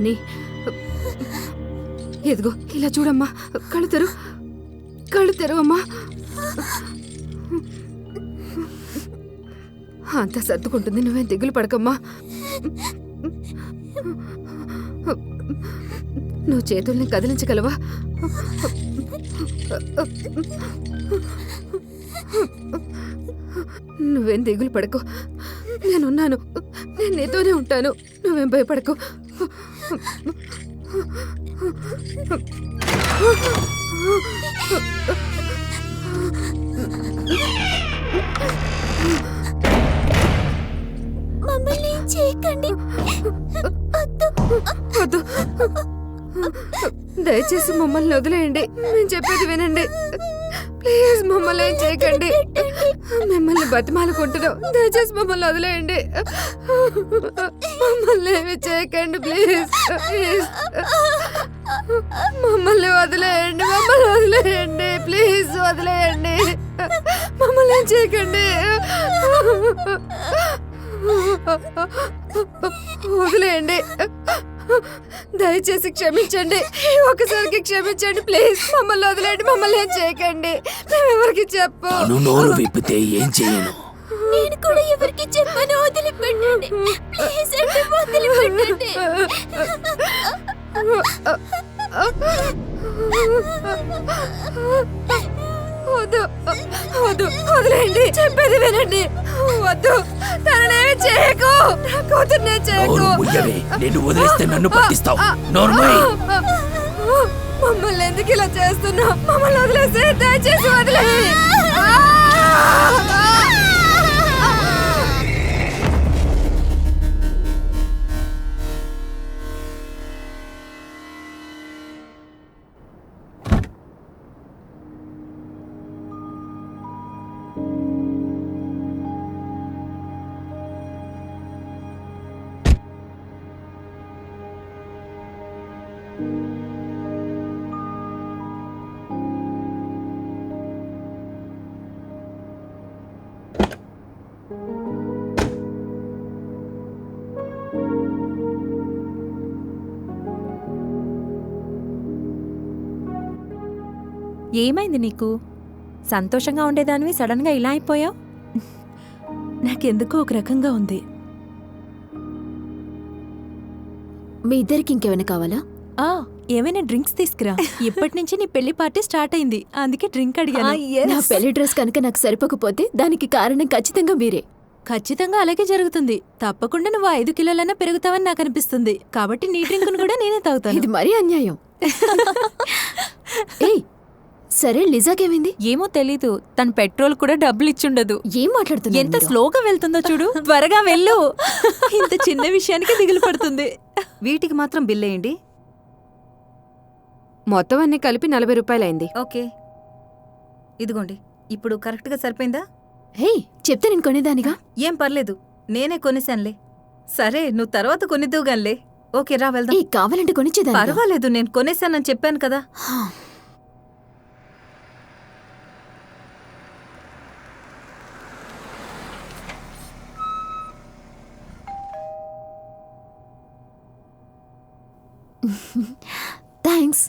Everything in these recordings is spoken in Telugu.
అని. ఎదుగో ఇలా చూడమ్మా, కళ్ళు తెరువమ్మా. అంతా సర్దుకుంటుంది, నువ్వేం దిగులు పడకమ్మా. నువ్వు చేతుల్ని కదిలించగలవా? నువ్వేం దిగులు పడకు, నేనున్నాను, నేను నీతోనే ఉంటాను, నువ్వేం భయపడకు. మమ్మల్ని చేయకండి, వద్దు, దయచేసి మమ్మల్ని వదిలేయండి, మేము చెప్పేది వినండి. ప్లీజ్ మమ్మల్ని ఏం చేయకండి, మిమ్మల్ని బతిమాలకుంటున్నాం, దయచేసి మమ్మల్ని వదిలేయండి, మమ్మల్ని ఏమి చేయకండి, ప్లీజ్ ప్లీజ్ మమ్మల్ని వదిలేయండి, ప్లీజ్ వదిలేయండి, మమ్మల్ని ఏం చేయకండి, వదిలేయండి, దయచేసి క్షమించండి, ఒకసారికి క్షమించండి, ప్లీజ్ మమ్మల్ని వదిలేండి, మమ్మల్ని ఏం చేయకండి, మేమెవరికి చెప్పు. నోరు విప్పితే ఏం చేయను. నేను కూడా ఎవరికి చెప్పను, వదిలిపెట్టండి ప్లీజ్ అండి, వదిలిపెట్టండి. వద్దు వద్దు, వదిలేండి, చెప్పేది వినండి, వద్దు, తననేమి చేయకు, నా కూతుర్నే చేయకు. నిన్ను వదిలేస్తే నన్ను పట్టిస్తావు. మమ్మల్ని ఎందుకు ఇలా చేస్తున్నావు? మమ్మల్ని వదిలేస్తే దయచేసి వదిలేయి. ఏమైంది నీకు? సంతోషంగా ఉండేదానివి సడన్ గా ఇలా అయిపోయావు? నాకెందుకో ఒక రకంగా ఉంది. మీ ఇద్దరికి ఇంకేమైనా కావాలా? ఏమైనా డ్రింక్స్ తీసుకురా. ఇప్పటి నుంచి నీ పెళ్లి పార్టీ స్టార్ట్ అయింది, అందుకే డ్రింక్ అడిగాను. నా పెళ్లి డ్రెస్ కనుక నాకు సరిపోకపోతే దానికి కారణం ఖచ్చితంగా మీరే. ఖచ్చితంగా అలాగే జరుగుతుంది. తప్పకుండా నువ్వు 5 కిలోలైనా పెరుగుతావని నాకు అనిపిస్తుంది. కాబట్టి నీ డ్రింక్ కూడా నేనే తాగుతాను. ఇది మరీ అన్యాయం. ఏయ్, సరే లిజాకేమైంది? ఏమో తెలీదు, తన పెట్రోల్ కూడా డబ్బులు ఇచ్చుండదు. ఏం మాట్లాడుతున్నా? ఎంత స్లోగా వెళ్తుందో చూడు. త్వరగా వెళ్ళు. ఇంత చిన్న విషయానికి దిగులు పడుతుంది. వీటికి మాత్రం బిల్ వేయండి. మొత్తం అన్ని కలిపి 40 రూపాయలైంది. ఓకే, ఇదిగోండి. ఇప్పుడు కరెక్ట్గా సరిపోయిందా? హే, చెప్తే నేను కొనేదానిగా. ఏం పర్లేదు, నేనే కొనేశానులే. సరే, నువ్వు తర్వాత కొనిద్దువుగాన్లే. ఓకే, రా వెళ్దాం. కావాలంటే కొనిచ్చేదాన్ని. పర్వాలేదు, నేను కొనేశానని చెప్పాను కదా. Thanks.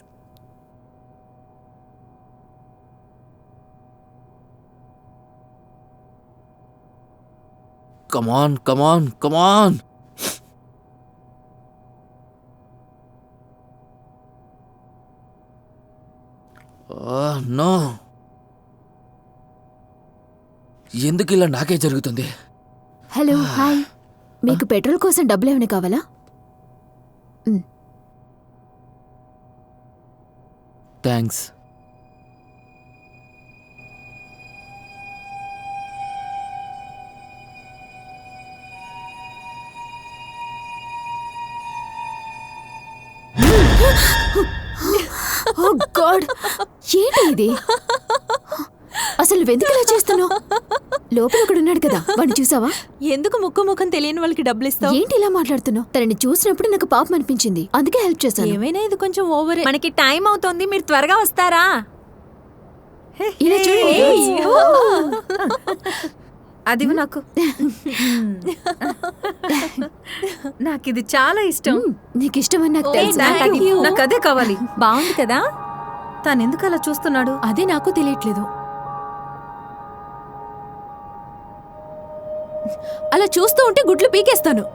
Come on, come on, come on. No. ఎందుకు ఇలా నాకే జరుగుతుంది? Hello, hi. మీకు పెట్రోల్ కోసం డబ్బులు ఏమైనా కావాలా? థ్యాంక్స్. ఓ గాడ్, ఏంటి ఇది? అసలు ఎందుకు ఇలా చేస్తున్నావు? లోపల ఒకడున్నాడు కదా, వాడిని చూసావా? ఎందుకు ముఖం తెలియని వాళ్ళకి డబ్బులు ఇస్తావు? ఏంటి ఇలా మాట్లాడుతున్నావు? తనని చూసినప్పుడు నాకు పాపం అనిపించింది, అందుకే హెల్ప్ చేశాను. ఏమైనా ఇది కొంచెం ఓవరే. మనకి టైం అవుతోంది, మీరు త్వరగా వస్తారా? ఇలా చూడండి. అదివి నాకు. నాకు ఇది చాలా ఇష్టం. నీకు ఇష్టమని నాకు ఓ, తెలుసు. thank you. నాకు అదే కావాలి. బాగుంది కదా? తను ఎందుకు అలా చూస్తున్నాడు? అదే నాకు తెలియట్లేదు. అలా చూస్తూ ఉంటే గుడ్లు పీకేస్తాను.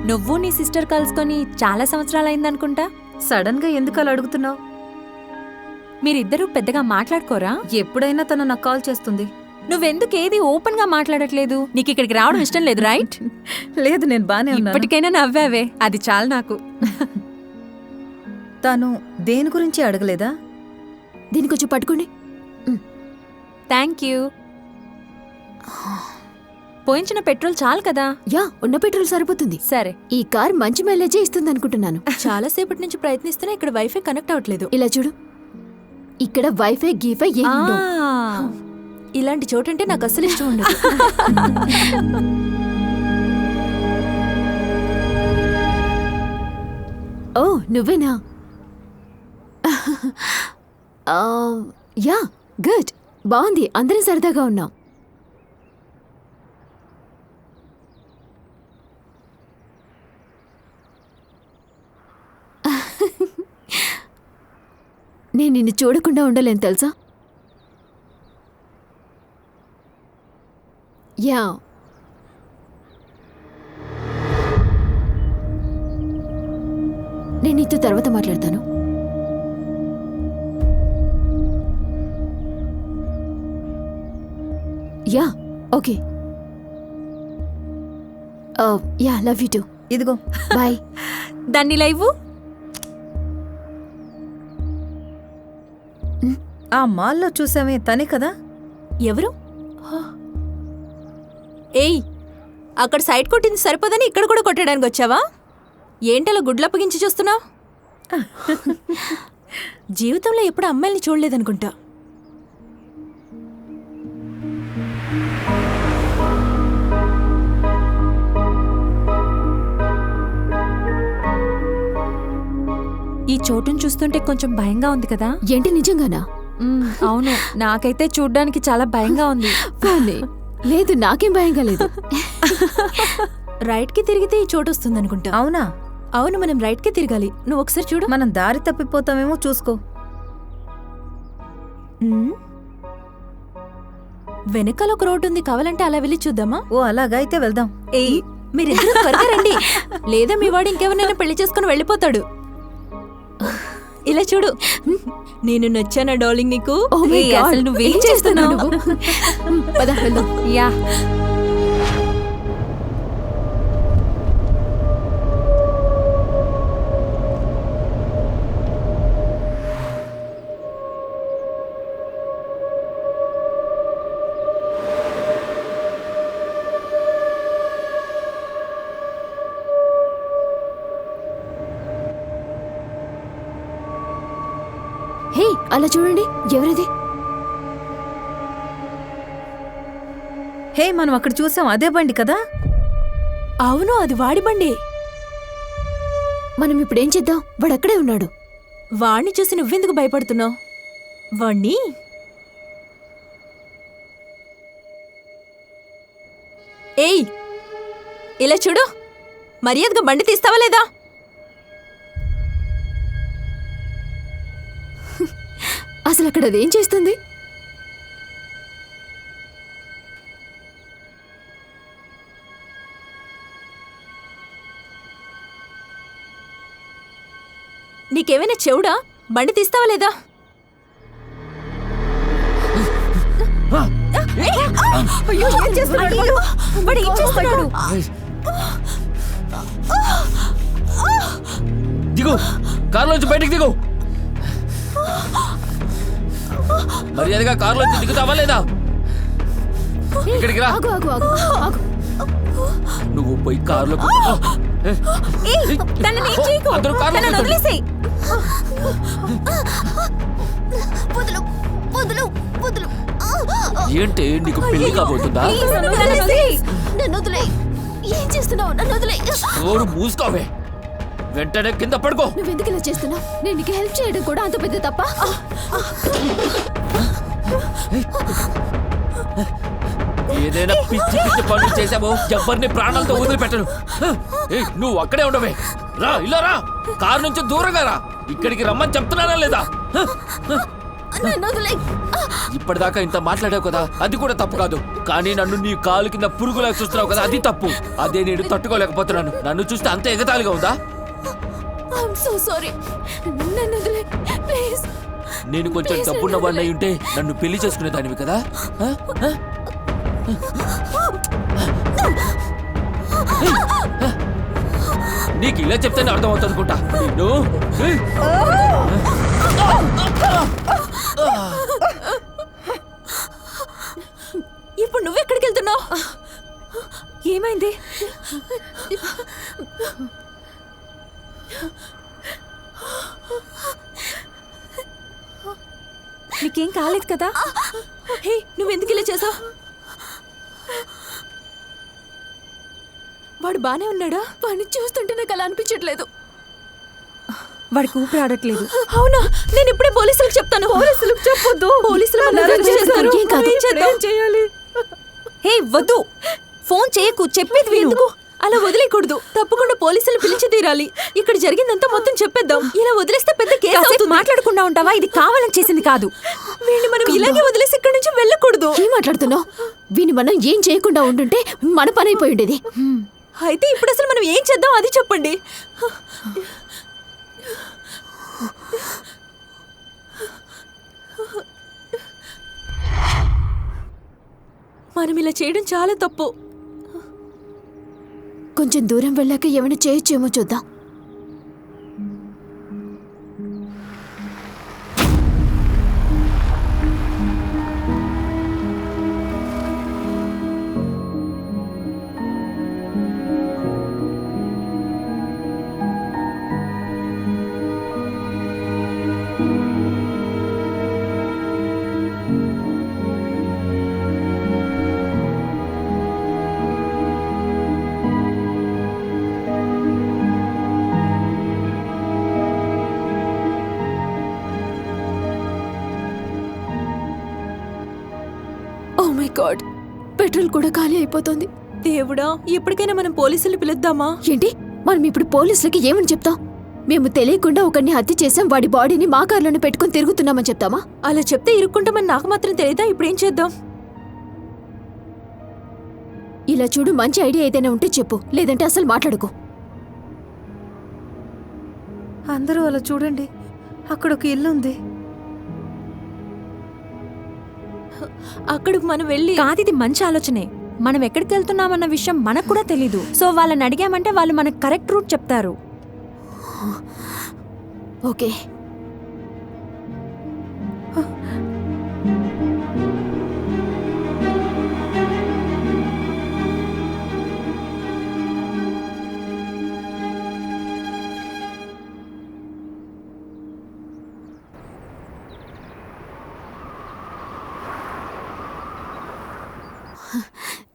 నువ్వు నీ సిస్టర్ కలుసుకొని చాలా సంవత్సరాలైందనుకుంటా. సడన్ గా ఎందుకు అలా అడుగుతున్నావు? మీరిద్దరూ పెద్దగా మాట్లాడుకోరా? ఎప్పుడైనా తను నాకు కాల్ చేస్తుంది. నువ్వెందుకు ఏది ఓపెన్ గా మాట్లాడట్లేదు? నీకు ఇక్కడికి రావడం ఇష్టం లేదు, రైట్? లేదు, నేను బానే ఉన్నాను. ఇప్పటికైనా నవ్వావే, అది చాలు నాకు. తను దేని గురించి అడగలేదా? దీన్ని కొంచెం పట్టుకోండి. Thank you. పోయించిన పెట్రోల్ చాలు కదా? యా, ఉన్న పెట్రోల్ సరిపోతుంది. సరే. ఈ కార్ మంచి మైలేజే ఇస్తుంది అనుకుంటున్నాను. చాలా సేపటి నుంచి ప్రయత్నిస్తున్నా, ఇక్కడ వైఫై కనెక్ట్ అవ్వట్లేదు. ఇలా చూడు, ఇక్కడ వైఫై గీఫై ఏం ఉండవు. ఇలాంటి చోటంటే నాకు అస్సలు ఇష్టం ఉండదు. ఓ, నువ్వేనా? Yeah, good. బాగుంది, అందరం సరదాగా ఉన్నాం. నేను నిన్ను చూడకుండా ఉండలేను తెలుసా? యా, నేను నీతో తర్వాత మాట్లాడతాను. Yeah, okay. Yeah, love you two. ఇదిగో. బాయ్. దాన్ని లైవ్. ఆ మాల్లో చూసామే, తనే కదా? ఎవరు? ఏయ్, అక్కడ సైడ్ కొట్టింది సరిపోదని ఇక్కడ కూడా కొట్టడానికి వచ్చావా? ఏంటలా గుడ్లప్పగించి చూస్తున్నావు? జీవితంలో ఎప్పుడు అమ్మాయిల్ని చూడలేదనుకుంటా. ఈ చోటును చూస్తుంటే కొంచెం భయంగా ఉంది కదా? ఏంటి, నిజంగానా? అవును, నాకైతే చూడ్డానికి చాలా భయంగా ఉంది. పోనీ. లేదు, నాకేం భయంగా లేదు. రైట్ కి తిరిగితే ఈ చోటు వస్తుంది అనుకుంటా. అవునా? అవును, మనం రైట్ కి తిరగాలి. నువ్వు ఒకసారి చూడు. మనం దారి తప్పిపోతామేమో చూసుకో. వెనకాల ఒక రోడ్డు ఉంది, కావాలంటే అలా వెళ్ళి చూద్దామా? ఓ, అలాగా అయితే వెళ్దాం. ఏయ్, మీరిద్దరూ త్వరగా రండి, లేదా మీ వాడు ఇంకెవరినైనా పెళ్లి చేసుకుని వెళ్ళిపోతాడు. ఇలా చూడు, నేను నచ్చానా డార్లింగ్ నీకు? Oh my ఏయ్, God. అసలు నువ్వేం ఏం చేస్తున్నావు చేస్తున్నావు? నువ్వు? పద, వెళ్దాం. యా. హే, అలా చూడండి, ఎవరిది? హే, మనం అక్కడ చూసాం, అదే బండి కదా? అవును, అది వాడి బండి. మనం ఇప్పుడేం చేద్దాం? వాడు అక్కడే ఉన్నాడు. వాణ్ణి చూసి నువ్వెందుకు భయపడుతున్నావు? వాణ్ణి ఏయ్, ఇలా చూడు, మర్యాదగా బండి తీస్తావా లేదా? అసలు అక్కడ అదేం చేస్తుంది? నీకేమైనా చెవుడా? బండి తీస్తావా లేదా? అయ్యో, ఏం చేస్తున్నాడు వాడు? వాడు ఏం చేస్తున్నాడు? దిగు, కారులోంచి బయటికి దిగు. మర్యాదగా కారులోంచి దిగుతావా లేదా? ఇక్కడికి రా. ఆగు ఆగు ఆగు ఆగు. నువ్వు పోయి కారులో ఏయ్, తనని ఏం చేయకు. అందరూ కారులో తనని కూర్చోండి. వదిలేసేయ్. వదులు వదులు వదులు. ఏంటి నీకు పెళ్లి కాబోతుందా? ప్లీజ్, తనని వదిలేయ్. నన్ను వదిలే. ఏం చేస్తున్నావు? నన్ను వదిలే. నోరు మూసుకోవే. వెంటనే కింద పడుకో. నువ్వెందుకు ఇలా చేస్తున్నావు? నేను నీకు హెల్ప్ చేయడం కూడా అంత పెద్ద తప్ప? ఏదైనా పిచ్చి పిచ్చి పనులు చేసావో ఎవరిని ప్రాణాలతో వదిలిపెట్టను. ఏయ్, నువ్వు అక్కడే ఉండవే. రా, ఇలా రా. కారు నుంచి దూరంగా రా. ఇక్కడికి రమ్మని చెప్తున్నానా లేదా? నన్ను వదిలే. ఇప్పటిదాకా ఇంత మాట్లాడావు కదా, అది కూడా తప్పు కాదు. కానీ నన్ను నీ కాలు కింద పురుగులా చూస్తున్నావు కదా, అది తప్పు. అదే నేను తట్టుకోలేకపోతున్నాను. నన్ను చూస్తే అంత ఎగతాళిగా ఉందా? I'm so sorry. నన్ను వదిలే ప్లీజ్. నేను కొంచెం డబ్బున్న వాడిని అయి ఉంటే నన్ను పెళ్లి చేసుకునే దానివి కదా. ఆ? ఆ? నీకు ఇలా చెప్తేనే అర్థమవుతుంది అనుకుంటా. నిన్ను ఇప్పుడు నువ్వెక్కడికి వెళ్తున్నావు? ఏమైంది? నీకేం కాలేదు కదా? హే, నువ్వెందుకు ఇలా చేసావు? వాడు బానే ఉన్నాడా? వాడిని చూస్తుంటే నాకు అలా అనిపించట్లేదు. వాడికి ఊపిరి ఆడట్లేదు. అవునా? నేను ఇప్పుడే పోలీసులకు చెప్తాను. పోలీసులకు చెప్పొద్దు. పోలీసులు మనల్ని అరెస్ట్ చేస్తారు. ఏం కాదు. ఏం చేద్దాం? చేయాలి. హే, వద్దు. ఫోన్ చేయకు, చెప్పేది విను. ఎందుకు అలా వదిలేయకూడదు? తప్పకుండా పోలీసులు పిలిచి తీరాలి. ఇక్కడ జరిగిందంతా మొత్తం చెప్పేద్దాం. ఇలా వదిలేస్తే పెద్ద కేసు కాసేపు అవుతుంది. మాట్లాడకుండా ఉంటావా? ఇది కావాలని చేసింది కాదు. వీడిని మనం ఇలాగే వదిలేసి ఇక్కడి నుంచి వెళ్ళకూడదు. ఏం మాట్లాడుతున్నావు? వీని మనం ఏం చేయకుండా ఉండుంటే మన పని అయిపోయి ఉండేది. అయితే ఇప్పుడు అసలు మనం ఏం చేద్దాం అది చెప్పండి. మనం ఇలా చేయడం చాలా తప్పు. కొంచెం దూరం వెళ్ళాక ఏమైనా చేయొచ్చేమో చూద్దాం. ఓ మై గాడ్, పెట్రోల్ కూడా ఖాళీ అయిపోతుంది. దేవుడా, ఇప్పటికైనా మనం పోలీసులు పిలుద్దామా? ఏంటి, మనం ఇప్పుడు పోలీసులకి ఏమని చెప్తాం? మేము తెలియకుండా ఒకరిని హత్య చేసాం, వాడి బాడీని మా కార్లోనే పెట్టుకుని తిరుగుతున్నామని చెప్తామా? అలా చెప్తే ఇరుక్కుంటామని నాకు మాత్రం తెలియదా? ఇప్పుడు ఏం చేద్దాం? ఇలా చూడు, మంచి ఐడియా ఏదైనా ఉంటే చెప్పు, లేదంటే అసలు మాట్లాడుకో. అందరూ అలా చూడండి, అక్కడ ఒక ఇల్లు ఉంది. అక్కడికి మనం వెళ్ళి కాదు, ఇది మంచి ఆలోచనే. మనం ఎక్కడికి వెళ్తున్నామన్న విషయం మనకు కూడా తెలీదు. సో వాళ్ళని అడిగామంటే వాళ్ళు మనకు కరెక్ట్ రూట్ చెప్తారు. ఓకే.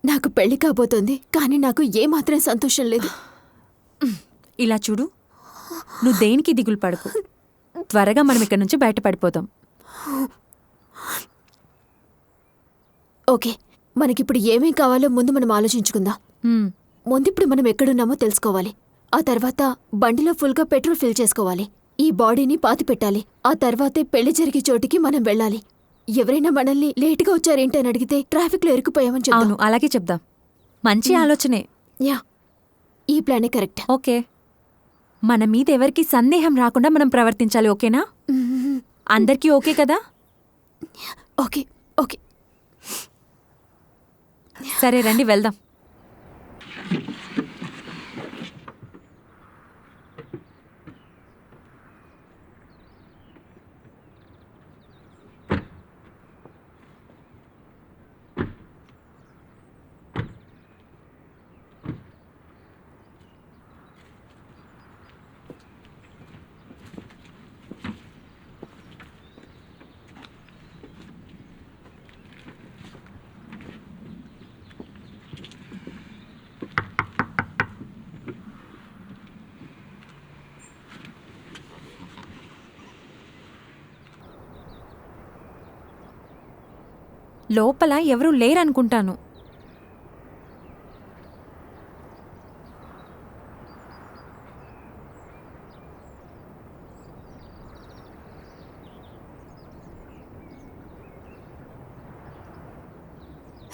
నాకు పెళ్లి కాబోతోంది, కానీ నాకు ఏమాత్రం సంతోషం లేదు. ఇలా చూడు, నువ్వు దేనికి దిగులు పడకు. త్వరగా మనం ఇక్కడ నుంచి బయటపడిపోతాం. ఓకే, మనకిప్పుడు ఏమేం కావాలో ముందు మనం ఆలోచించుకుందాం. ముందిప్పుడు మనం ఎక్కడున్నామో తెలుసుకోవాలి. ఆ తర్వాత బండిలో ఫుల్గా పెట్రోల్ ఫిల్ చేసుకోవాలి. ఈ బాడీని పాతి పెట్టాలి. ఆ తర్వాతే పెళ్లి జరిగే చోటికి మనం వెళ్ళాలి. ఎవరైనా మనల్ని లేటుగా వచ్చారేంటని అడిగితే ట్రాఫిక్లో ఇరుక్కుపోయామని చెప్తాం. అవును, అలాగే చెప్దాం. మంచి ఆలోచనే. యా, ఈ ప్లానే కరెక్ట్. ఓకే, మన మీద ఎవరికి సందేహం రాకుండా మనం ప్రవర్తించాలి. ఓకేనా? అందరికీ ఓకే కదా? Okay okay. సరే రండి వెళ్దాం. లోపల ఎవరూ లేరనుకుంటాను.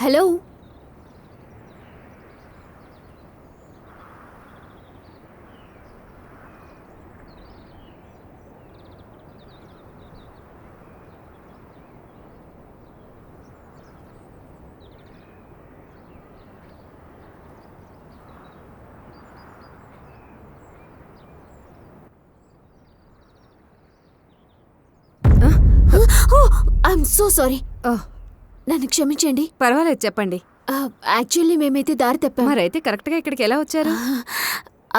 Hello, I'm so sorry. నన్ను క్షమించండి. పర్వాలేదు, చెప్పండి. యాక్చువల్లీ మేమైతే దారి తప్పాం. మరైతే కరెక్ట్గా ఇక్కడికి ఎలా వచ్చారు?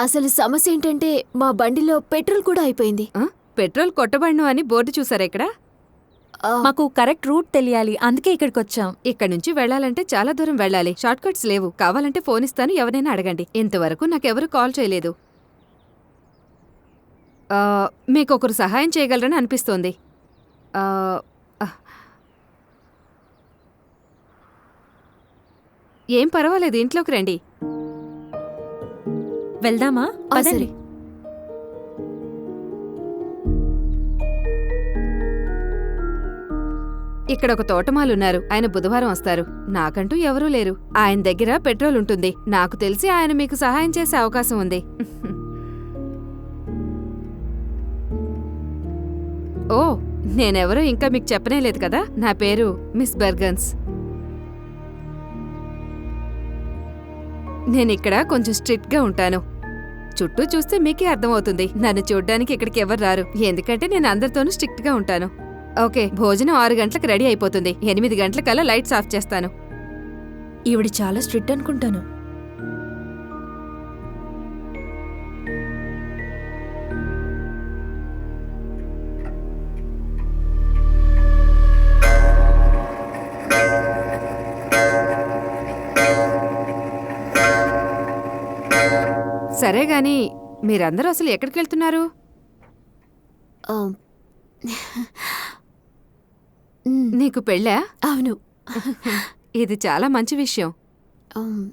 అసలు సమస్య ఏంటంటే మా బండిలో పెట్రోల్ కూడా అయిపోయింది. పెట్రోల్ కొట్టబడిను అని బోర్డు చూసారా ఇక్కడ? మాకు కరెక్ట్ రూట్ తెలియాలి, అందుకే ఇక్కడికి వచ్చాం. ఇక్కడ నుంచి వెళ్ళాలంటే చాలా దూరం వెళ్ళాలి. షార్ట్ కట్స్ లేవు. కావాలంటే ఫోన్ ఇస్తాను, ఎవరైనా అడగండి. ఇంతవరకు నాకెవరు కాల్ చేయలేదు. మీకు ఒకరు సహాయం చేయగలరని అనిపిస్తోంది. ఏం పర్వాలేదు, ఇంట్లోకి రండి. వెళ్దామా? పదండి. సరే. ఇక్కడ ఒక తోటమాలున్నారు. ఆయన బుధవారం వస్తారు. నాకంటూ ఎవరూ లేరు. ఆయన దగ్గర పెట్రోల్ ఉంటుంది. నాకు తెలిసి ఆయన మీకు సహాయం చేసే అవకాశం ఉంది. ఓ, నేనెవరో ఇంకా మీకు చెప్పనే లేదు కదా. నా పేరు మిస్ బెర్గన్స్. నేనిక్కడ కొంచెం స్ట్రిక్ట్గా ఉంటాను. చుట్టూ చూస్తే మీకే అర్థమవుతుంది. నన్ను చూడ్డానికి ఇక్కడికి ఎవరు రారు, ఎందుకంటే నేను అందరితోనూ స్ట్రిక్ట్గా ఉంటాను. ఓకే, భోజనం 6 గంటలకు రెడీ అయిపోతుంది. 8 గంటలకల్లా లైట్స్ ఆఫ్ చేస్తాను. ఈవిడ చాలా స్ట్రిక్ట్ అనుకుంటాను. సరే గాని మీరందరూ అసలు ఎక్కడికి వెళ్తున్నారు? నీకు పెళ్ళా? అవును. ఇది చాలా మంచి విషయం.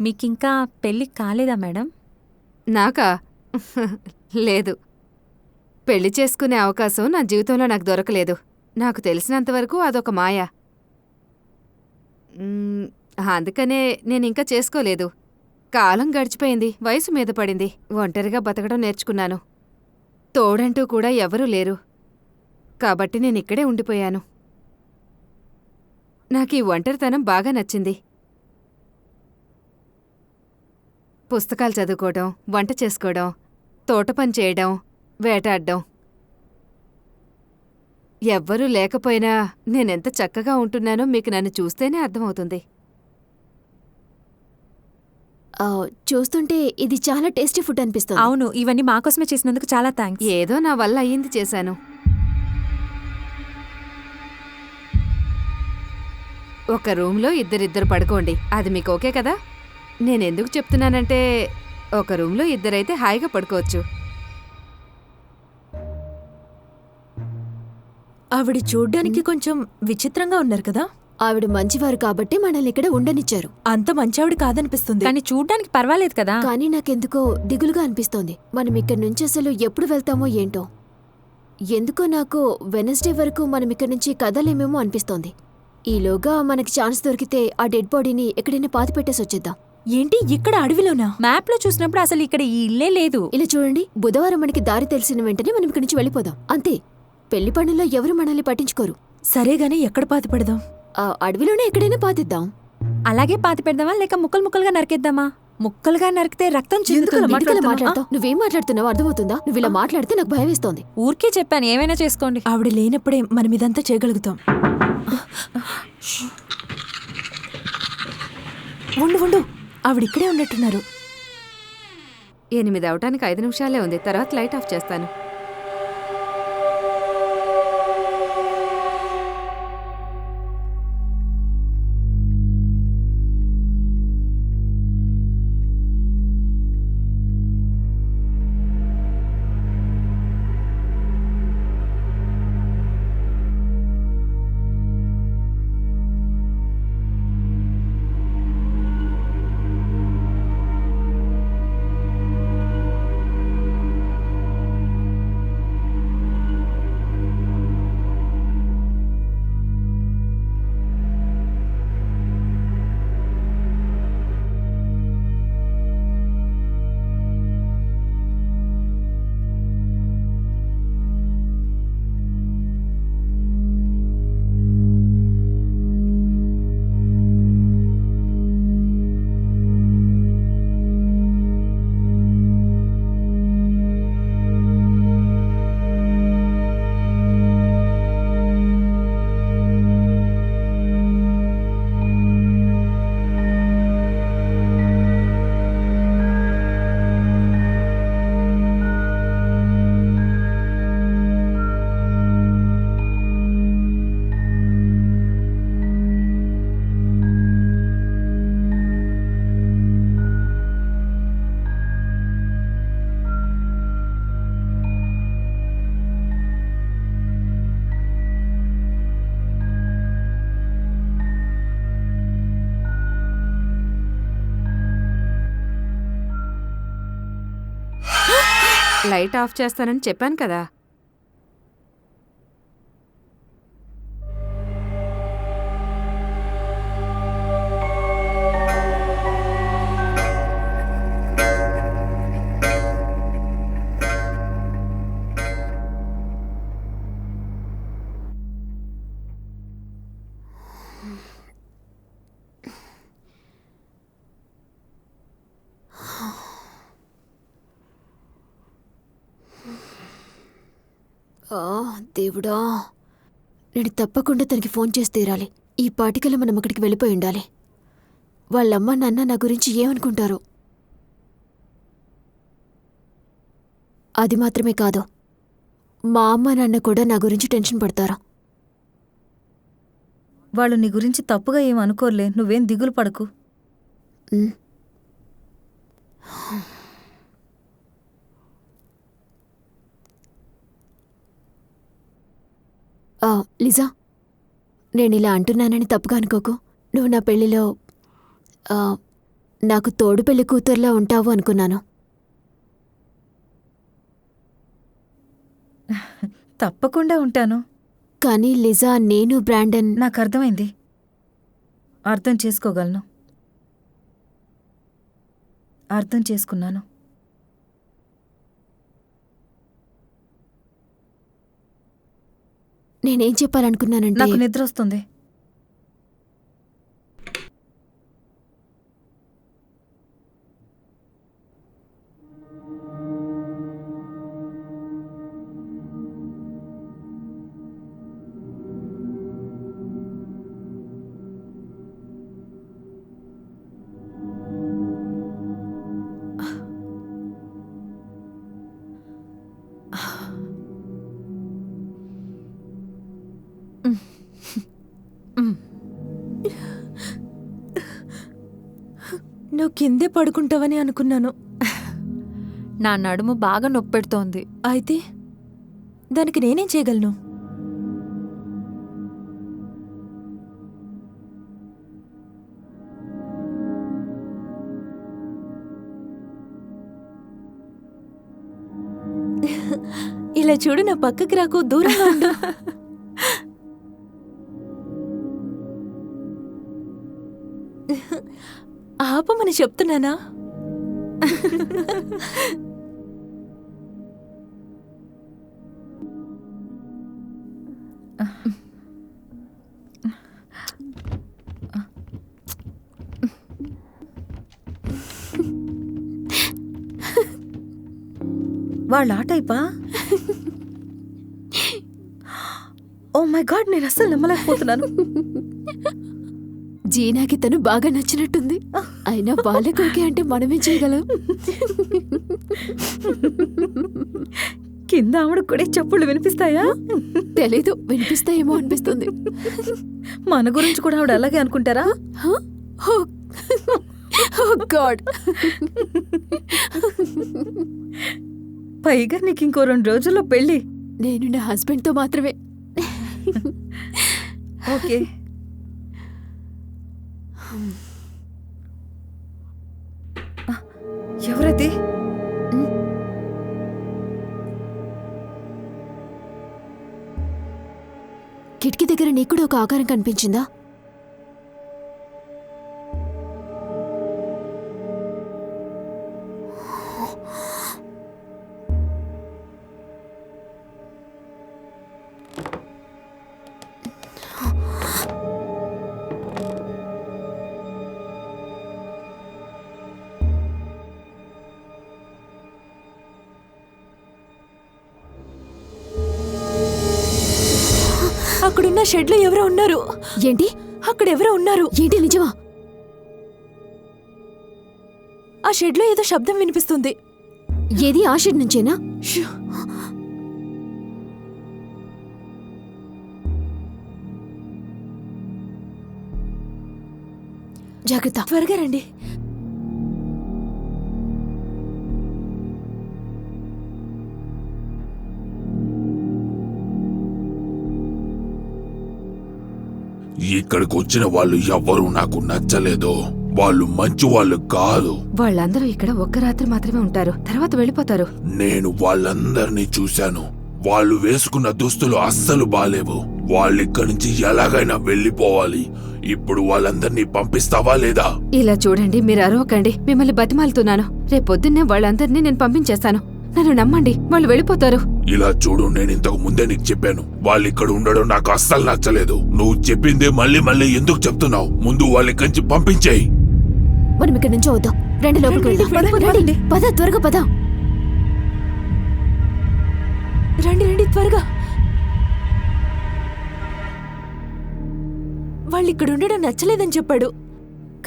మీకింకా పెళ్లి కాలేదా మేడం? నాకా? లేదు. పెళ్లి చేసుకునే అవకాశం నా జీవితంలో నాకు దొరకలేదు. నాకు తెలిసినంతవరకు అదొక మాయ. అందుకనే నేనింకా చేసుకోలేదు. కాలం గడిచిపోయింది, వయసు మీద పడింది. ఒంటరిగా బతకడం నేర్చుకున్నాను. తోడంటూ కూడా ఎవరూ లేరు. కాబట్టి నేనిక్కడే ఉండిపోయాను. నాకీ ఒంటరితనం బాగా నచ్చింది. పుస్తకాలు చదువుకోవడం, వంట చేసుకోవడం, తోట పని చేయడం, వేటాడడం. ఎవ్వరూ లేకపోయినా నేనెంత చక్కగా ఉంటున్నానో మీకు నన్ను చూస్తేనే అర్థమవుతుంది. చూస్తుంటే ఇది చాలా టేస్టీ ఫుడ్ అనిపిస్తుంది. అవును, ఇవన్నీ మాకోసమే చేసినందుకు చాలా థ్యాంక్స్. ఏదో నా వల్ల అయ్యింది చేశాను. ఒక రూమ్లో ఇద్దరిద్దరు పడుకోండి. అది మీకు ఓకే కదా? నేనెందుకు చెప్తున్నానంటే ఒక రూమ్లో ఇద్దరైతే హాయిగా పడుకోవచ్చు. ఆవిడ చూడ్డానికి కొంచెం విచిత్రంగా ఉన్నారు కదా. ఆవిడ మంచివారు కాబట్టి మనల్ని ఇక్కడ ఉండనిచ్చారు. అంత మంచావిడ కాదనిపిస్తుంది. కానీ చూడ్డానికి పర్వాలేదు కదా. కానీ నాకెందుకో దిగులుగా అనిపిస్తోంది. మనం ఇక్కడి నుంచి అసలు ఎప్పుడు వెళ్తామో ఏంటో. ఎందుకో నాకు వెనస్డే వరకు మనం ఇక్కడి నుంచి కదలేమేమో అనిపిస్తోంది. ఈలోగా మనకి ఛాన్స్ దొరికితే ఆ డెడ్ బాడీని ఎక్కడైనా పాతి పెట్టేసి వచ్చేద్దాం. ఏంటి ఇక్కడ అడవిలోనా? మ్యాప్ లో చూసినప్పుడు అసలు ఇక్కడ ఈ ఇల్లే లేదు. ఇలా చూడండి, బుధవారం మనకి దారి తెలిసిన వెంటనే మనం ఇక్కడి నుంచి వెళ్ళిపోదాం. అంతే. పెళ్లి పనుల్లో ఎవరు మనల్ని పట్టించుకోరు. సరేగాని ఎక్కడ పాతి పెడదాం? ఆ అడవిలోనే ఎక్కడైనా పాతిద్దాం. అలాగే పాతి పెడదామా లేక ముక్కలు ముక్కలుగా నరికేద్దామా? ముక్కలుగా నరికితే రక్తం చిందుతుంది. ఎందుకలా మాట్లాడతావు? నువ్వేం మాట్లాడుతున్నావు అర్థమవుతుందా? నువ్వు ఇలా మాట్లాడితే నాకు భయం వేస్తోంది. ఊరికే చెప్పాను, ఏమైనా చేసుకోండి. ఆవిడ లేనప్పుడే మనం ఇదంతా చేయగలుగుతాం. ఉండు ఆవిడ ఇక్కడే ఉన్నట్టున్నారు. 8 అవటానికి 5 నిమిషాలే ఉంది. తర్వాత లైట్ ఆఫ్ చేస్తాను. లైట్ ఆఫ్ చేస్తానని చెప్పాను కదా. దేవుడా, నేను తప్పకుండా తనకి ఫోన్ చేసి తీరాలి. ఈ పాటికల్లో మనం అక్కడికి వెళ్ళిపోయి ఉండాలి. వాళ్ళమ్మ నాన్న నా గురించి ఏమనుకుంటారు? అది మాత్రమే కాదు, మా అమ్మ నాన్న కూడా నా గురించి టెన్షన్ పడతారు. వాళ్ళు నీ గురించి తప్పుగా ఏం అనుకోర్లే, నువ్వేం దిగులు పడకు. లిజా, నేనిలా అంటున్నానని తప్పుగా అనుకోకు. నువ్వు నా పెళ్లిలో నాకు తోడు పెళ్లి కూతుర్లా ఉంటావు అనుకున్నాను. తప్పకుండా ఉంటాను. కానీ లిజా, నేను బ్రాండన్... నాకు అర్థమైంది, అర్థం చేసుకోగలను, అర్థం చేసుకున్నాను. నేనేం చెప్పాలనుకున్నానంటే, నాకు నిద్ర వస్తుంది. నువ్వు కిందే పడుకుంటావని అనుకున్నాను. నా నడుము బాగా నొప్పెడుతోంది. అయితే దానికి నేనేం చేయగలను? ఇలా చూడు, నా పక్కకి రాకు, దూరంగా ఉండు. ఆపమని చెప్తున్నానా? వాళ్ళ ఆ టైపా? ఓ మై గాడ్, నేను అస్సలు నమ్మలేకపోతున్నాను. జీనాకి తను బాగా నచ్చినట్టుంది. అయినా వాళ్ళకి ఓకే అంటే మనమేం చేయగలం? కింద ఆవిడ కూడా చప్పుళ్ళు వినిపిస్తాయా? తెలీదు, వినిపిస్తాయేమో అనిపిస్తుంది. మన గురించి కూడా ఆవిడ అలాగే అనుకుంటారా? గాడ్, పైగా నీకు ఇంకో 2 రోజుల్లో పెళ్ళి. నేను నా హస్బెండ్తో మాత్రమే. ఓకే. ఎవరైతే కిటికీ దగ్గర నీకు కూడా ఒక ఆకారం కనిపించిందా? అక్కడున్న షెడ్లో ఎవరో ఉన్నారు. ఏంటి? అక్కడెవరో ఉన్నారు. ఏంటి, నిజమా? ఆ షెడ్లో ఏదో శబ్దం వినిపిస్తుంది. ఏది, ఆ షెడ్ నుంచేనా? జాగ్రత్త. త్వరగా రండి. ఇక్కడికి వచ్చిన వాళ్ళు ఎవ్వరూ నాకు నచ్చలేదు. వాళ్ళు మంచి వాళ్ళు కాదు. వాళ్ళందరూ ఇక్కడ ఒక్క రాత్రి మాత్రమే ఉంటారు, తర్వాత వెళ్ళిపోతారు. నేను వాళ్ళందరినీ చూశాను. వాళ్ళు వేసుకున్న దుస్తులు అస్సలు బాలేవు. వాళ్ళిక్కడి నుంచి ఎలాగైనా వెళ్ళిపోవాలి. ఇప్పుడు వాళ్ళందరినీ పంపిస్తావా లేదా? ఇలా చూడండి, మీరు అరవకండి, మిమ్మల్ని బతిమాలుతున్నాను. రేపొద్దున్నే వాళ్ళందరినీ నేను పంపించేస్తాను. నన్ను నమ్మండి, వాళ్ళు వెళ్ళిపోతారు. ఇలా చూడు, నేను ఇంతకు ముందే నీకు చెప్పాను. వాళ్ళు ఇక్కడ ఉండడం నాకు అస్సలు నచ్చలేదు. నువ్వు చెప్పిందే మళ్ళీ మళ్ళీ ఎందుకు చెప్తున్నావు? ముందు వాళ్ళిక్కడి నుంచి పంపించేయి. మనం ఇక్కడి నుంచి వద్దాం. రండి, లోపలికి వెళ్దాం. రండి, పద, త్వరగా పద. రండి రండి త్వరగా. వాళ్ళు ఇక్కడ ఉండడం నచ్చలేదని చెప్పాడు.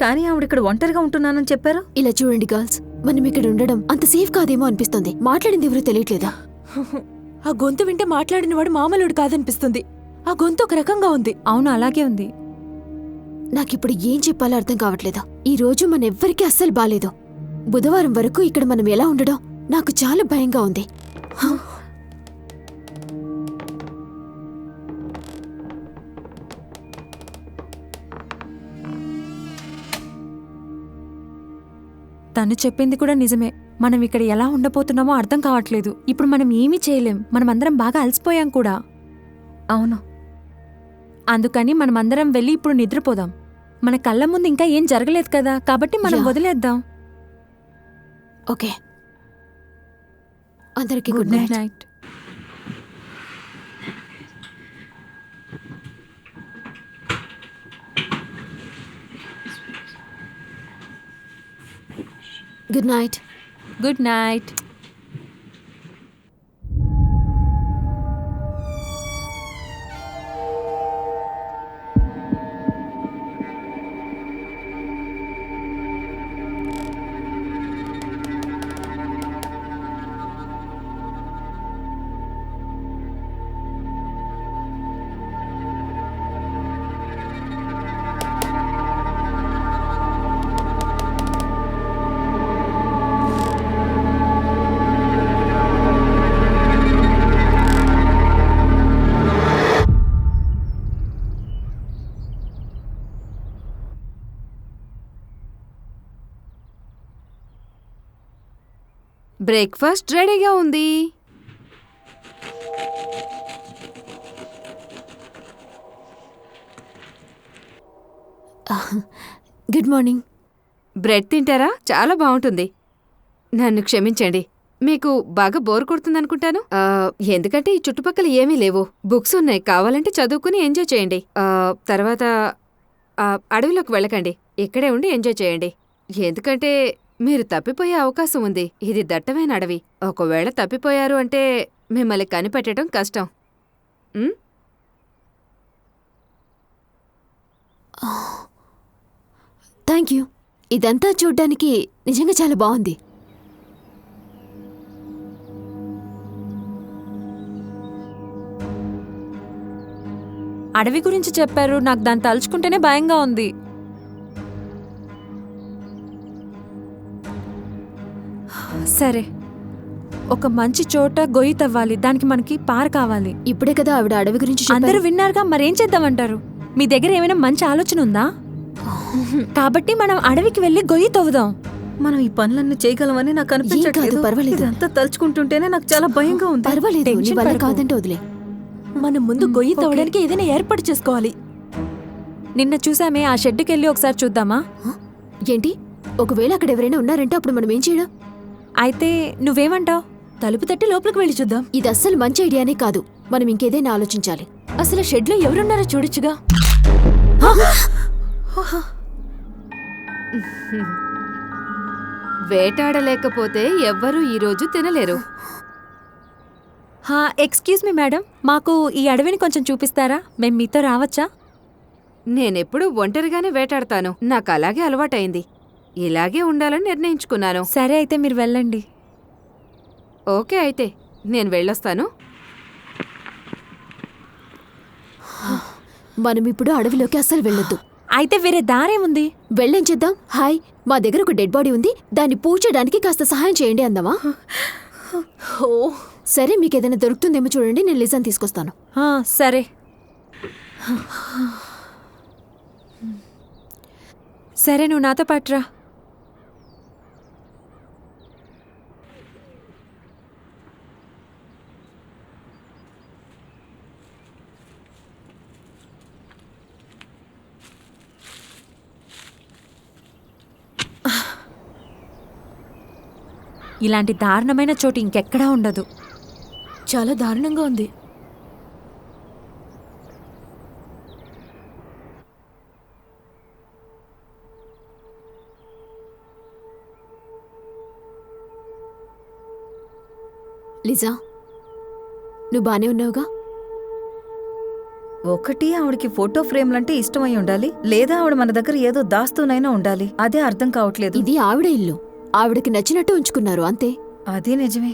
కానీ ఆవిడ ఇక్కడ ఒంటరిగా ఉంటున్నానని చెప్పారు. ఇలా చూడండి గర్ల్స్, మనం ఇక్కడ ఉండడం అంత సేఫ్ కాదేమో అనిపిస్తుంది. మాట్లాడింది ఎవరో తెలియట్లేదా? ఆ గొంతు వింటే మాట్లాడినవాడు మామూలుడు కాదనిపిస్తుంది. ఆ గొంతు ఒక రకంగా ఉంది. అవును, అలాగే ఉంది. నాకిప్పుడు ఏం చెప్పాలో అర్థం కావట్లేదు. ఈ రోజు మనెవ్వరికీ అస్సలు బాలేదు. బుధవారం వరకు ఇక్కడ మనం ఎలా ఉండడం నాకు చాలా భయంగా ఉంది. తను చెప్పింది కూడా నిజమే. మనం ఇక్కడ ఎలా ఉండబోతున్నామో అర్థం కావట్లేదు. ఇప్పుడు మనం ఏమీ చేయలేం. మనమందరం బాగా అలసిపోయాం కూడా. అవును. అందుకని మనమందరం వెళ్ళి ఇప్పుడు నిద్రపోదాం. మన కళ్ళ ముందు ఇంకా ఏం జరగలేదు కదా, కాబట్టి మనం యా. వదిలేద్దాం. ఓకే, అందరికీ good good night. Night. Good night. Good night. Breakfast రెడీగా ఉంది. Good morning. బ్రెడ్ తింటారా? చాలా బాగుంటుంది. నన్ను క్షమించండి, మీకు బాగా బోర్ కొడుతుందనుకుంటాను. ఎందుకంటే ఈ చుట్టుపక్కల ఏమీ లేవు. బుక్స్ ఉన్నాయి, కావాలంటే చదువుకుని ఎంజాయ్ చేయండి. తర్వాత అడవిలోకి వెళ్ళకండి, ఇక్కడే ఉండి ఎంజాయ్ చేయండి. ఎందుకంటే మీరు తప్పిపోయే అవకాశం ఉంది. ఇది దట్టమైన అడవి. ఒకవేళ తప్పిపోయారు అంటే మిమ్మల్ని కనిపెట్టడం కష్టం. ఉమ్? Thank you. ఇదంతా చూడ్డానికి నిజంగా చాలా బాగుంది. అడవి గురించి చెప్పారు, నాకు దాన్ని తలుచుకుంటేనే భయంగా ఉంది. సరే, ఒక మంచి చోట గొయ్యి తవ్వాలి. దానికి మనకి పార కావాలి. ఇప్పుడే కదా ఆవిడ అడవి గురించి అందరూ చెప్పారు. విన్నారుగా, మరేం చేద్దామంటారు? మీ దగ్గర ఏమైనా మంచి ఆలోచన ఉందా? కాబట్టి మనం అడవికి వెళ్ళి గొయ్యి తవ్వుదాం. మనం ఈ పనులన్నీ చేయగలమని నాకు అనిపించట్లేదు. కాదు, పర్వాలేదు. ఇదంతా తలుచుకుంటుంటేనే నాకు చాలా భయంగా ఉంది. పర్వాలేదు, నీ టెన్షన్ వల్ల పడకు. కాదంటే వదిలే. మనం ముందు గొయ్యి తవ్వడానికి ఏదైనా ఏర్పాటు చేసుకోవాలి. నిన్న చూసామే, ఆ షెడ్డుకెళ్ళి ఒకసారి చూద్దామా? ఏంటి, ఒకవేళ అక్కడ ఎవరైనా ఉన్నారంటే అప్పుడు మనం ఏం చేయడం? అయితే నువ్వేమంటావ్? తలుపు తట్టి లోపలికి వెళ్ళి చూద్దాం. ఇది అస్సలు మంచి ఐడియానే కాదు. మనం ఇంకేదైనా ఆలోచించాలి. అసలు షెడ్లో ఎవరున్నారో చూడొచ్చుగా. వేటాడలేకపోతే ఎవ్వరూ ఈరోజు తినలేరు. ఎక్స్క్యూజ్ మీ మేడం, మాకు ఈ అడవిని కొంచెం చూపిస్తారా? మేం మీతో రావచ్చా? నేనెప్పుడూ ఒంటరిగానే వేటాడతాను. నాకు అలాగే అలవాటైంది. ఇలాగే ఉండాలని నిర్ణయించుకున్నాను. సరే, అయితే మీరు వెళ్ళండి. ఓకే, అయితే నేను వెళ్ళొస్తాను. మనం ఇప్పుడు అడవిలోకి అస్సలు వెళ్ళొద్దు. అయితే వేరే దారేముంది? వెళ్ళేం చేద్దాం? హాయ్, మా దగ్గర ఒక డెడ్ బాడీ ఉంది, దాన్ని పూడ్చడానికి కాస్త సహాయం చేయండి అందామా? సరే, మీకు ఏదైనా దొరుకుతుందేమో చూడండి, నేను లిజాన్ తీసుకొస్తాను. సరే. సరే, నువ్వు నాతో పాటురా. ఇలాంటి దారుణమైన చోటు ఇంకెక్కడా ఉండదు. చాలా దారుణంగా ఉంది. లిజా, నువ్వు బానే ఉన్నావుగా? ఒకటి ఆవిడకి ఫోటో ఫ్రేమ్లంటే ఇష్టమై ఉండాలి, లేదా ఆవిడ మన దగ్గర ఏదో దాస్తూనైనా ఉండాలి. అదే అర్థం కావట్లేదు. ఇది ఆవిడ ఇల్లు, ఆవిడకి నచ్చినట్టు ఉంచుకున్నారు అంతే. అదే నిజమే,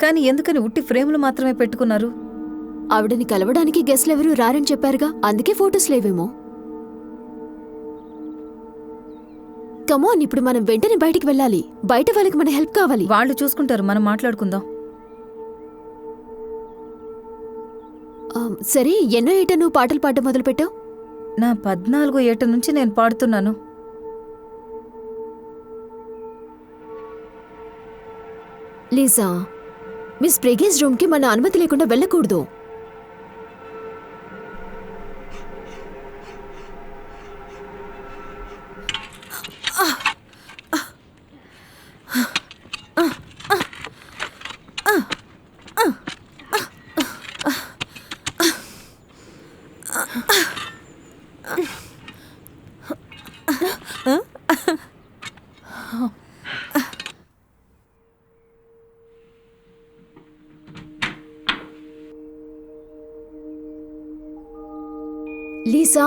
కానీ ఎందుకని ఉట్టి ఫ్రేములు మాత్రమే పెట్టుకున్నారు? ఆవిడని కలవడానికి గెస్ట్లు ఎవరూ రారని చెప్పారుగా, అందుకే ఫోటోస్ లేవేమో. కమోన్, ఇప్పుడు మనం వెంటనే బయటికి వెళ్ళాలి. బయట వాళ్ళకి మన హెల్ప్ కావాలి. వాళ్ళు చూసుకుంటారు, మనం మాట్లాడుకుందాం. సరే, ఎన్నో ఏట నువ్వు పాటలు పాడడం మొదలుపెట్టావు? నా 14 ఏట నుంచి నేను పాడుతున్నాను. లీజా, మిస్ ప్రెగేస్ రూమ్కి మన అనుమతి లేకుండా వెళ్ళకూడదు. లీసా,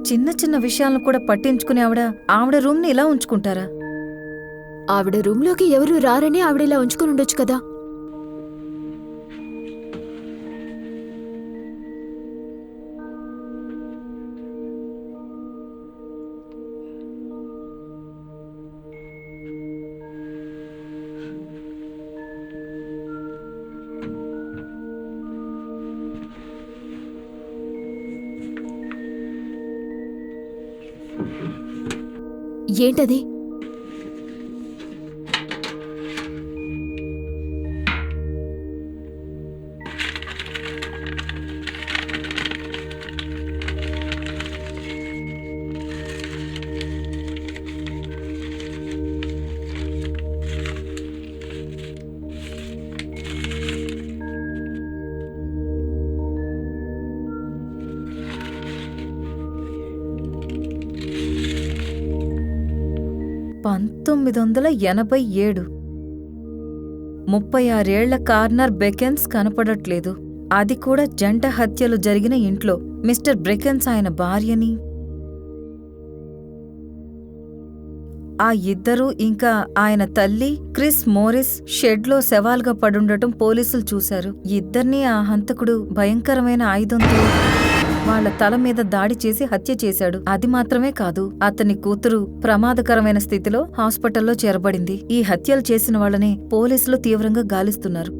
చిన్న చిన్న విషయాలను కూడా పట్టించుకునే ఆవిడ రూమ్ని ఇలా ఉంచుకుంటారా? ఆవిడ రూమ్లోకి ఎవరు రారని ఆవిడ ఇలా ఉంచుకుని ఉండొచ్చు కదా. ఏంటది? 1987 36 కార్నర్ బెకెన్స్ కనపడట్లేదు. అది కూడా జంట హత్యలు జరిగిన ఇంట్లో. మిస్టర్ బ్రెకెన్స్ ఆయన భార్యని, ఆ ఇద్దరు ఇంకా ఆయన తల్లి క్రిస్ మోరిస్ షెడ్లో శవాలుగా పడుండటం పోలీసులు చూశారు. ఇద్దర్నీ ఆ హంతకుడు భయంకరమైన ఆయుధంతో వాళ్ళ తల మీద దాడి చేసి హత్య చేశాడు. అది మాత్రమే కాదు, అతని కూతురు ప్రమాదకరమైన స్థితిలో హాస్పిటల్లో చేరబడింది. ఈ హత్యలు చేసిన వాళ్ళని పోలీసులు తీవ్రంగా గాలిస్తున్నారు.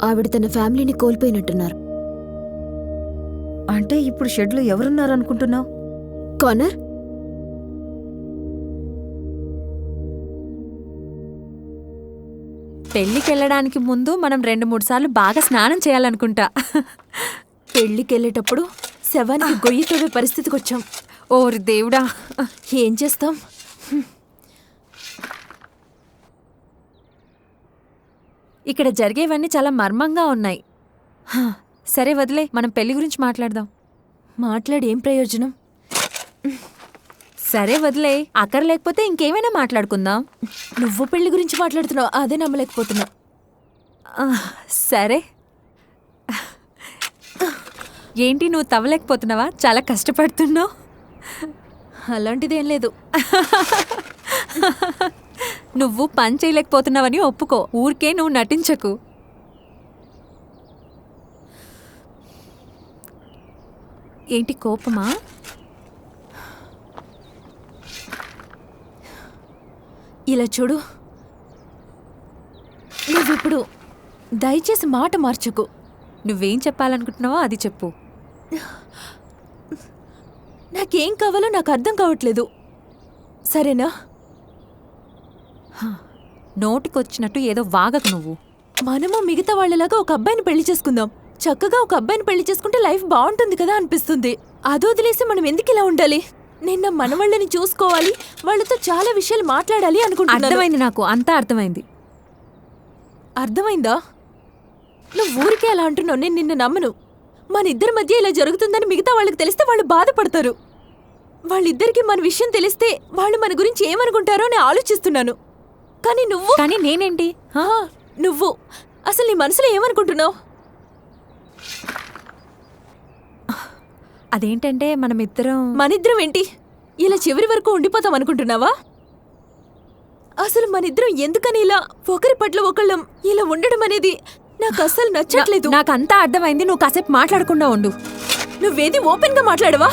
ఆవిడ తన ఫ్యామిలీని కోల్పోయినట్టున్నారు. అంటే ఇప్పుడు షెడ్లో ఎవరున్నారనుకుంటున్నావు? కానర్, పెళ్ళికెళ్ళడానికి ముందు మనం 2-3 సార్లు బాగా స్నానం చేయాలనుకుంటా. పెళ్లికెళ్ళేటప్పుడు శవానికి గొయ్యి తవ్వే పరిస్థితికి వచ్చాం. ఓరి దేవుడా, ఏం చేస్తాం? ఇక్కడ జరిగేవన్నీ చాలా మర్మంగా ఉన్నాయి. హా, సరే వదిలే, మనం పెళ్లి గురించి మాట్లాడదాం. మాట్లాడి ఏం ప్రయోజనం? సరే వదిలే, అక్కర లేకపోతే ఇంకేమైనా మాట్లాడుకుందాం. నువ్వు పెళ్లి గురించి మాట్లాడుతున్నావు, అదే నమ్మలేకపోతున్నా. ఆ, సరే. ఏంటి నువ్వు తవ్వలేకపోతున్నావా? చాలా కష్టపడుతున్నావు. అలాంటిదేం లేదు. నువ్వు పని చేయలేకపోతున్నావని ఒప్పుకో, ఊరికే నువ్వు నటించకు. ఏంటి కోపమా? ఇలా చూడు, నువ్విప్పుడు దయచేసి మాట మార్చుకు. నువ్వేం చెప్పాలనుకుంటున్నావో అది చెప్పు. నాకేం కావాలో నాకు అర్థం కావట్లేదు, సరేనా? నోటికొచ్చినట్టు ఏదో వాగకు నువ్వు. మనము మిగతా వాళ్ళలాగా ఒక అబ్బాయిని పెళ్లి చేసుకుందాం. చక్కగా ఒక అబ్బాయిని పెళ్లి చేసుకుంటే లైఫ్ బాగుంటుంది కదా అనిపిస్తుంది. అదొదిలేసి మనం ఎందుకు ఇలా ఉండాలి? నిన్న మనవాళ్ళని చూసుకోవాలి, వాళ్ళతో చాలా విషయాలు మాట్లాడాలి అనుకుంటున్నాను. అర్థమైంది, నాకు అంతా అర్థమైంది. అర్థమైందా? నువ్వు ఊరికే అలా అంటున్నావు, నేను నిన్ను నమ్మను. మన ఇద్దరి మధ్య ఇలా జరుగుతుందని మిగతా వాళ్ళకి తెలిస్తే వాళ్ళు బాధపడతారు. వాళ్ళిద్దరికి మన విషయం తెలిస్తే వాళ్ళు మన గురించి ఏమనుకుంటారో నేను ఆలోచిస్తున్నాను. కానీ నువ్వు, కానీ నేనేంటి? నువ్వు అసలు నీ మనసులో ఏమనుకుంటున్నావు? అదేంటంటే మనిద్దరం ఏంటి ఇలా చివరి వరకు ఉండిపోతాం అనుకుంటున్నావా? అసలు మనిద్దరం ఎందుకని ఇలా ఒకరి పట్ల ఒకళ్ళం ఇలా ఉండడం అనేది నాకు అస్సలు నచ్చట్లేదు. నాకంతా అర్థమైంది, నువ్వు కాసేపు మాట్లాడకుండా ఉండు. నువ్వేది ఓపెన్ గా మాట్లాడవా?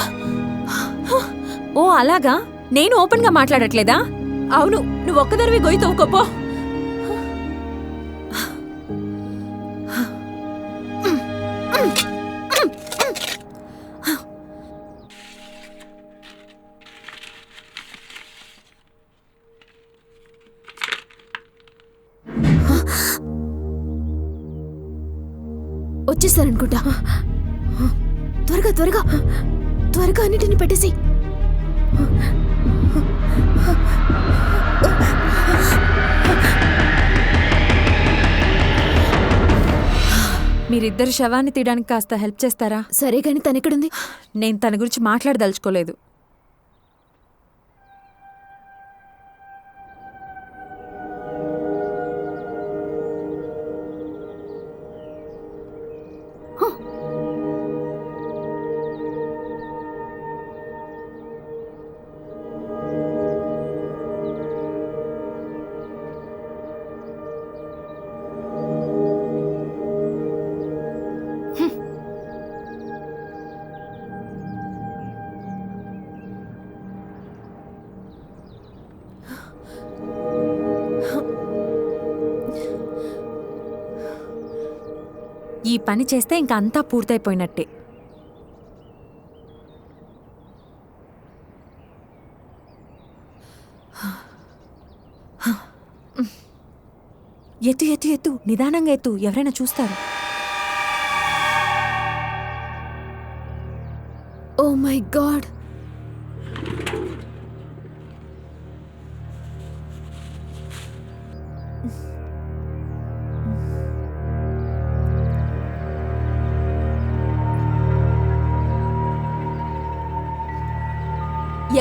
ఓ అలాగా, నేను ఓపెన్ గా మాట్లాడట్లేదా? అవును, నువ్వు ఒక్కదానివి గొయ్యి తవ్వుకోపో. వచ్చేసారనుకుంటా. త్వరగా త్వరగా త్వరగా అన్నిటిని పెట్టేసి. మీరిద్దరు శవాన్ని తీయడానికి కాస్త హెల్ప్ చేస్తారా? సరే గాని తనెక్కడుంది? నేను తన గురించి మాట్లాడదలుచుకోలేదు. ఈ పని చేస్తే ఇంక అంతా పూర్తయిపోయినట్టే. ఎత్తు ఎత్తు ఎత్తు, నిదానంగా ఎత్తు, ఎవరైనా చూస్తారు. ఓ మై గాడ్,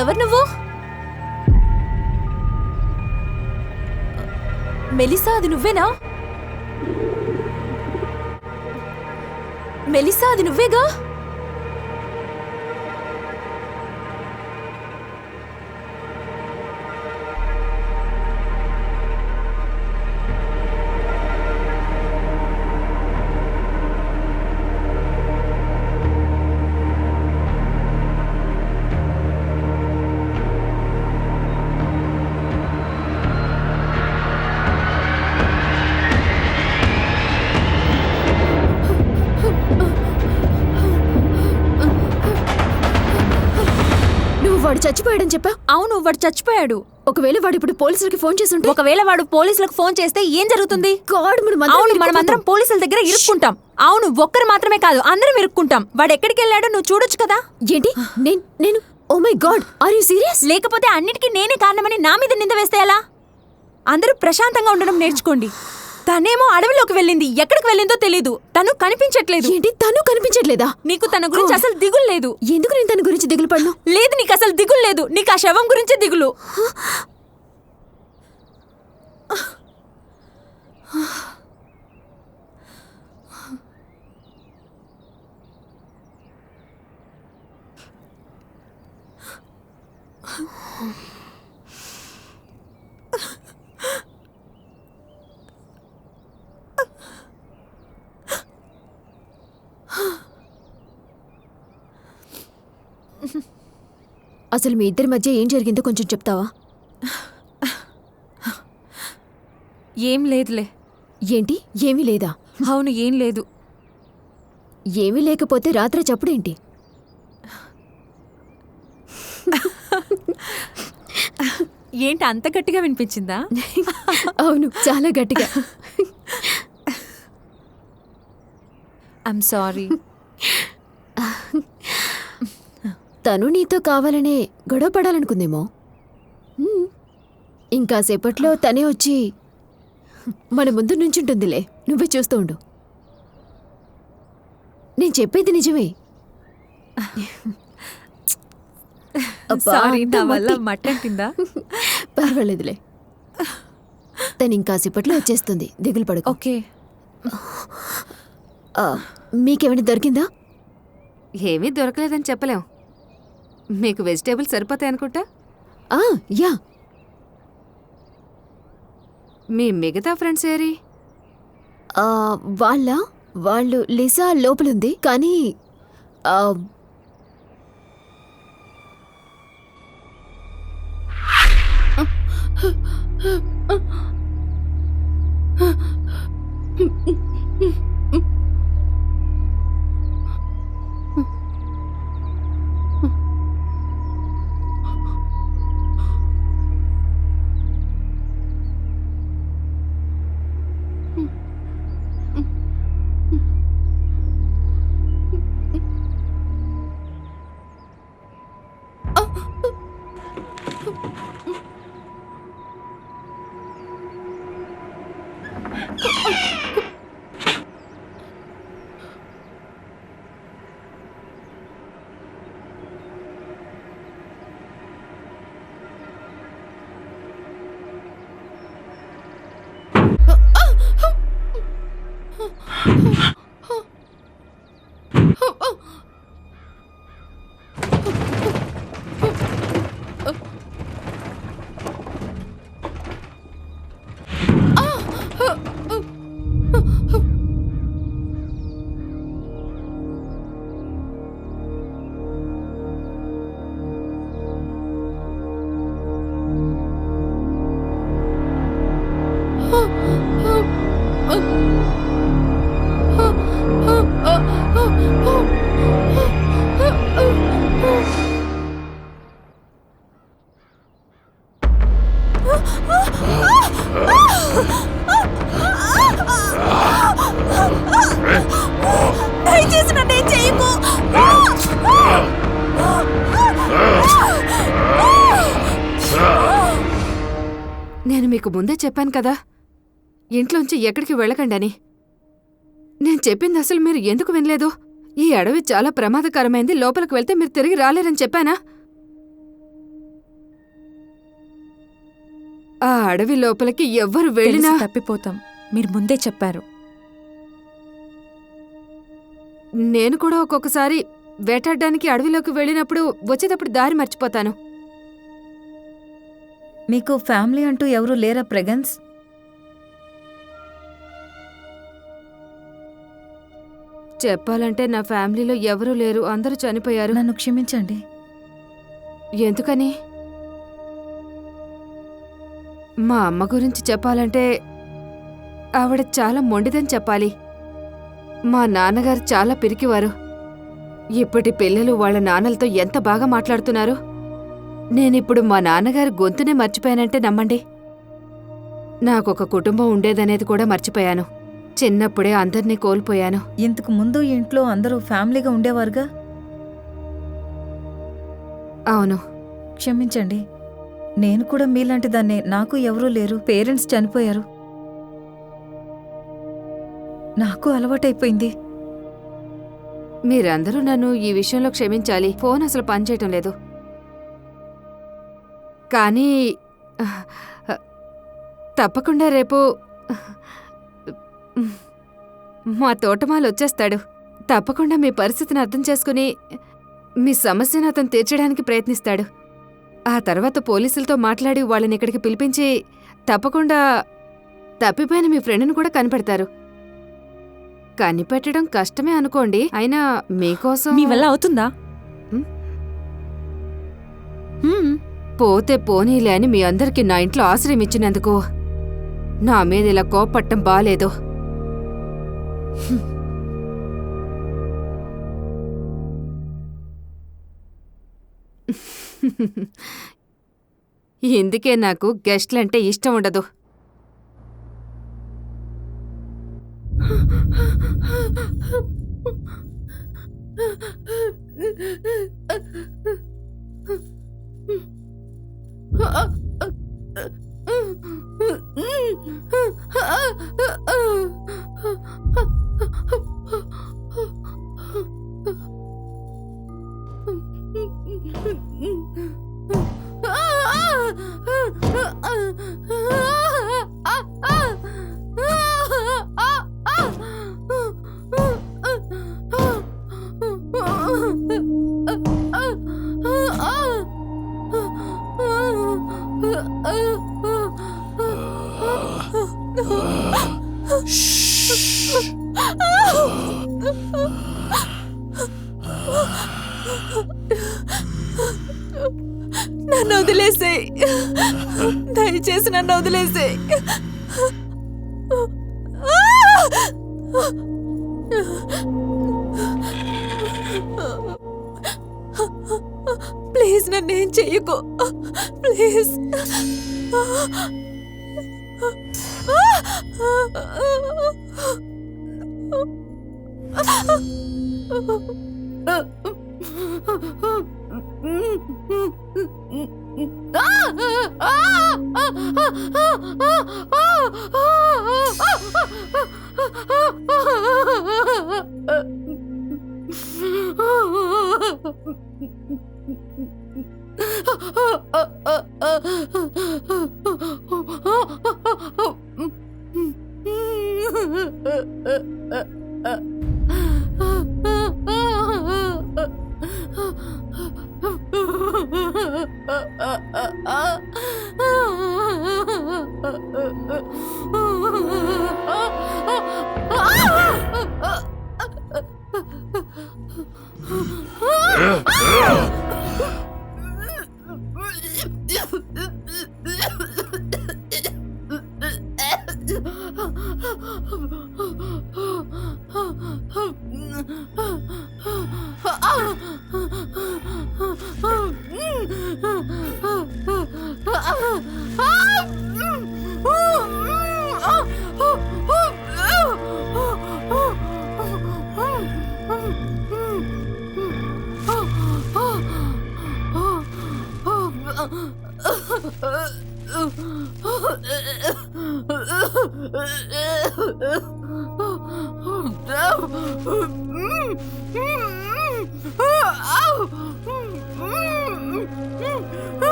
ఎవరు నువ్వు? మెలిసా, అది నువ్వేనా? మెలిసా, అది నువ్వేగా? వాడు చచ్చిపోయాడని చెప్పా. అవును, వాడు చచ్చిపోయాడు. ఒకవేళ వాడు ఇప్పుడు పోలీసులకి ఫోన్ చేసి ఉంటే? ఒకవేళ వాడు పోలీసులకు ఫోన్ చేస్తే ఏం జరుగుతుంది? గాడ్, అవును, మనమందరం పోలీసుల దగ్గర ఇరుక్కుంటాం. అవును, ఒక్కరు మాత్రమే కాదు, అందరం ఇరుక్కుంటాం. వాడు ఎక్కడికి వెళ్ళాడో నువ్వు చూడొచ్చు కదా. ఏంటి? నేను oh my God, are you serious? లేకపోతే అన్నిటికీ నేనే కారణమని నా మీద నింద వేస్తే ఎలా? అందరూ ప్రశాంతంగా ఉండడం నేర్చుకోండి. తనేమో అడవిలోకి వెళ్ళింది, ఎక్కడికి వెళ్ళిందో తెలీదు. తను కనిపించట్లేదు. ఏంటి, తను కనిపించట్లేదా? నీకు తన గురించి అసలు దిగులు లేదు. ఎందుకు నేను తన గురించి దిగులు పడను? లేదు, నీకు అసలు దిగులు లేదు. నీకు ఆ శవం గురించి దిగులు. అసలు మీ ఇద్దరి మధ్య ఏం జరిగిందో కొంచెం చెప్తావా? ఏం లేదులే. ఏంటి, ఏమీ లేదా? అవును, ఏం లేదు. ఏమీ లేకపోతే రాత్రి చప్పుడేంటి? ఏంటి అంత గట్టిగా వినిపించిందా? అవును, చాలా గట్టిగా. I'm sorry. తను నీతో కావాలనే గొడవ పడాలనుకుందేమో. ఇంకాసేపట్లో తనే వచ్చి మన ముందు నుంచుంటుందిలే, నువ్వే చూస్తూ ఉండు. నేను చెప్పేది నిజమే. అబ్బా, సారీ, నా అంతా వల్ల మట్టి. మట్టంటిందా? పర్వాలేదులే, తను ఇంకాసేపట్లో వచ్చేస్తుంది, దిగులు పడకు. ఓకే. మీకేమైనా దొరికిందా? ఏమీ దొరకలేదని చెప్పలేం. మీకు వెజిటేబుల్స్ సరిపోతాయనుకుంటా. యా. మీ మిగతా ఫ్రెండ్స్ ఏరి? వాళ్ళు లిసా లోపలుంది, కానీ దయచేసి నన్ను ఏం చేయకు. నేను మీకు ముందే చెప్పాను కదా, ఇంట్లోంచి ఎక్కడికి వెళ్ళకండని. నేను చెప్పింది అసలు మీరు ఎందుకు వినలేదు? ఈ అడవి చాలా ప్రమాదకరమైంది, లోపలికి వెళ్తే మీరు తిరిగి రాలేరని చెప్పానా? ఆ అడవి లోపలికి ఎవ్వరు వెళ్ళినా తెలిసి తప్పిపోతాం. మీరు ముందే చెప్పారు. నేను కూడా ఒక్కొక్కసారి వేటాడడానికి అడవిలోకి వెళ్ళినప్పుడు వచ్చేటప్పుడు దారి మర్చిపోతాను. మీకు ఫ్యామిలీ అంటూ ఎవరూ లేరా ప్రెగన్స్? చెప్పాలంటే నా ఫ్యామిలీలో ఎవరూ లేరు, అందరూ చనిపోయారు. నన్ను క్షమించండి. ఎందుకని? మా అమ్మ గురించి చెప్పాలంటే ఆవిడ చాలా మొండిదని చెప్పాలి. మా నాన్నగారు చాలా పిరికివారు. ఇప్పటి పిల్లలు వాళ్ళ నాన్నలతో ఎంత బాగా మాట్లాడుతున్నారు. నేనిప్పుడు మా నాన్నగారి గొంతునే మర్చిపోయానంటే నమ్మండి. నాకొక కుటుంబం ఉండేదనేది కూడా మర్చిపోయాను. చిన్నప్పుడే అందర్నీ కోల్పోయాను. ఇంతకు ముందు ఇంట్లో అందరూ ఫ్యామిలీగా ఉండేవారుగా? అవును. క్షమించండి, నేను కూడా మీలాంటి దాన్నే. నాకు ఎవరూ లేరు, పేరెంట్స్ చనిపోయారు. నాకు అలవాటైపోయింది. మీరందరూ నన్ను ఈ విషయంలో క్షమించాలి. ఫోన్ అసలు పనిచేయటం లేదు. కానీ తప్పకుండా రేపు మా తోటమాలు వచ్చేస్తాడు. తప్పకుండా మీ పరిస్థితిని అర్థం చేసుకుని మీ సమస్యను అతను తీర్చడానికి ప్రయత్నిస్తాడు. ఆ తర్వాత పోలీసులతో మాట్లాడి వాళ్ళని ఇక్కడికి పిలిపించి తప్పకుండా తప్పిపోయిన మీ ఫ్రెండ్ని కూడా కనిపెడతారు. కనిపెట్టడం కష్టమే అనుకోండి, అయినా మీకోసం మీ వల్ల అవుతుందా? పోతే పోనీలే అని మీ అందరికీ నా ఇంట్లో ఆశ్రయం ఇచ్చినందుకు నా మీద ఇలా కోపట్టం బాలేదు. ఇందుకే నాకు గెస్ట్లంటే ఇష్టం ఉండదు. నన్ను వదిలేసేయ్, దయచేసి నన్ను వదిలేసేయ్. ప్లీజ్ నన్నేం చెయ్యకు, ప్లీజ్.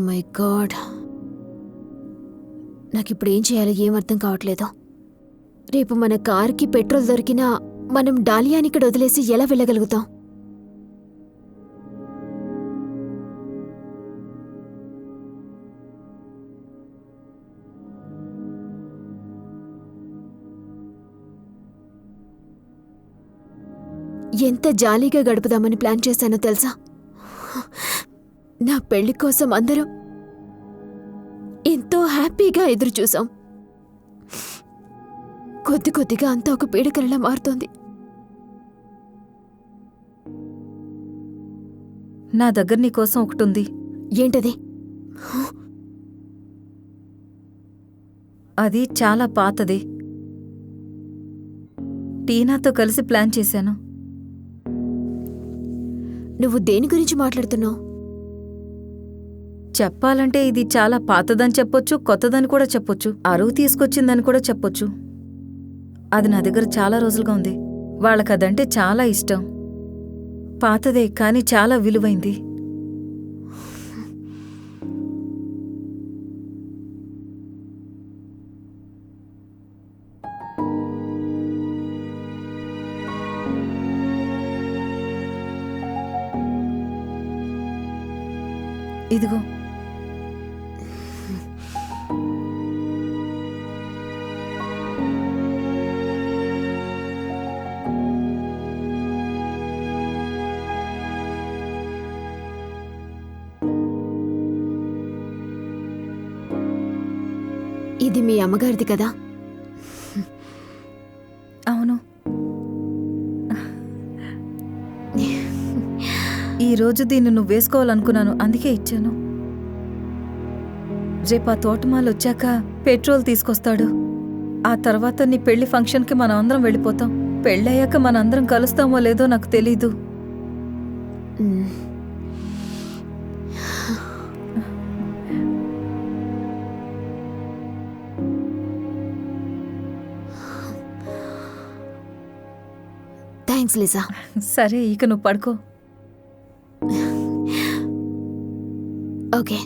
మై గాడ్, నాకిప్పుడు ఏం చేయాలో ఏం అర్థం కావట్లేదు. రేపు మన కార్కి పెట్రోల్ దొరికినా మనం డాలియాని ఇక్కడ వదిలేసి ఎలా వెళ్ళగలుగుతాం? ఎంత జాలీగా గడుపుదామని ప్లాన్ చేశానో తెలుసా? నా పెళ్లి కోసం అందరం ఎంతో హ్యాపీగా ఎదురు చూసాం. కొద్ది కొద్దిగా అంతా ఒక పీడకలలా మారుతోంది. నా దగ్గర నీకోసం ఒకటుంది. ఏంటది? అది చాలా పాతది. టీనాతో కలిసి ప్లాన్ చేశాను. నువ్వు దేని గురించి మాట్లాడుతున్నావు? చెప్పాలంటే ఇది చాలా పాతదని చెప్పొచ్చు, కొత్తదని కూడా చెప్పొచ్చు, అరువు తీసుకొచ్చిందని కూడా చెప్పొచ్చు. అది నా దగ్గర చాలా రోజులుగా ఉంది. వాళ్ళకదంటే చాలా ఇష్టం. పాతదే కానీ చాలా విలువైంది. ఇదిగో. ఇది మీ అమ్మగారిది కదా? అవును. ఈరోజు దీన్ని నువ్వు వేసుకోవాలనుకున్నాను, అందుకే ఇచ్చాను. రేపు ఆ తోటమాలొచ్చాక పెట్రోల్ తీసుకొస్తాడు. ఆ తర్వాత నీ పెళ్లి ఫంక్షన్కి మనం అందరం వెళ్ళిపోతాం. పెళ్ళయ్యాక మనందరం కలుస్తామో లేదో నాకు తెలీదు. థ్యాంక్స్ లిజా. సరే, ఇక నువ్వు పడుకో. ఓకే.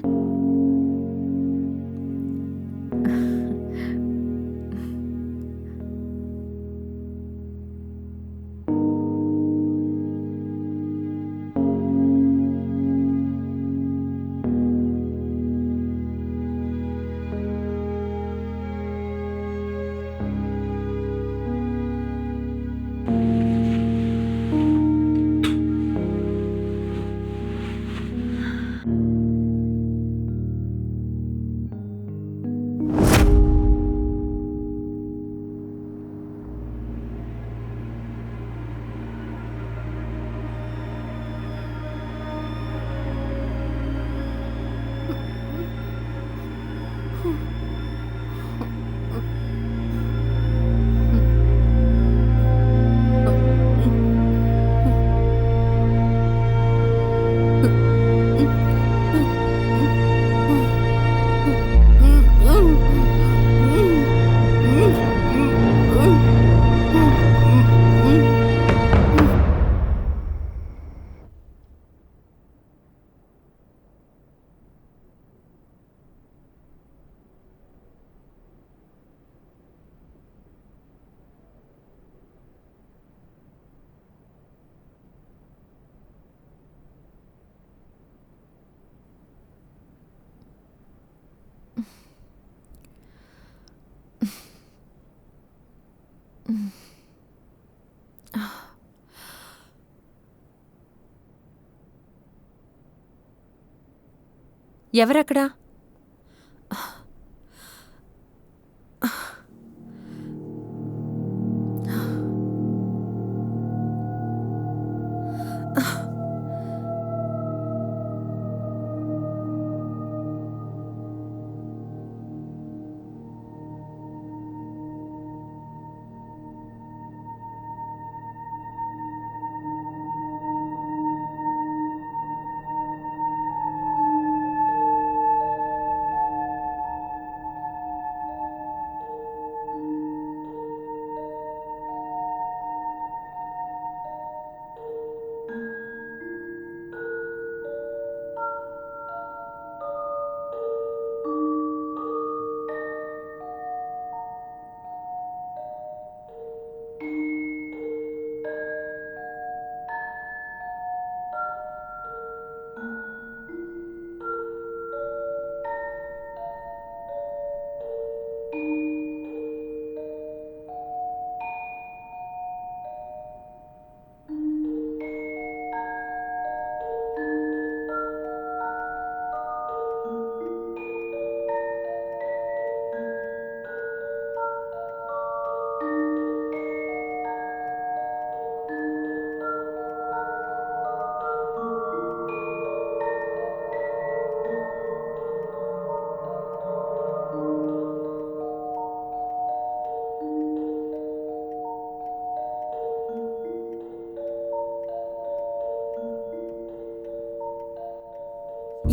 ఎవరక్కడా?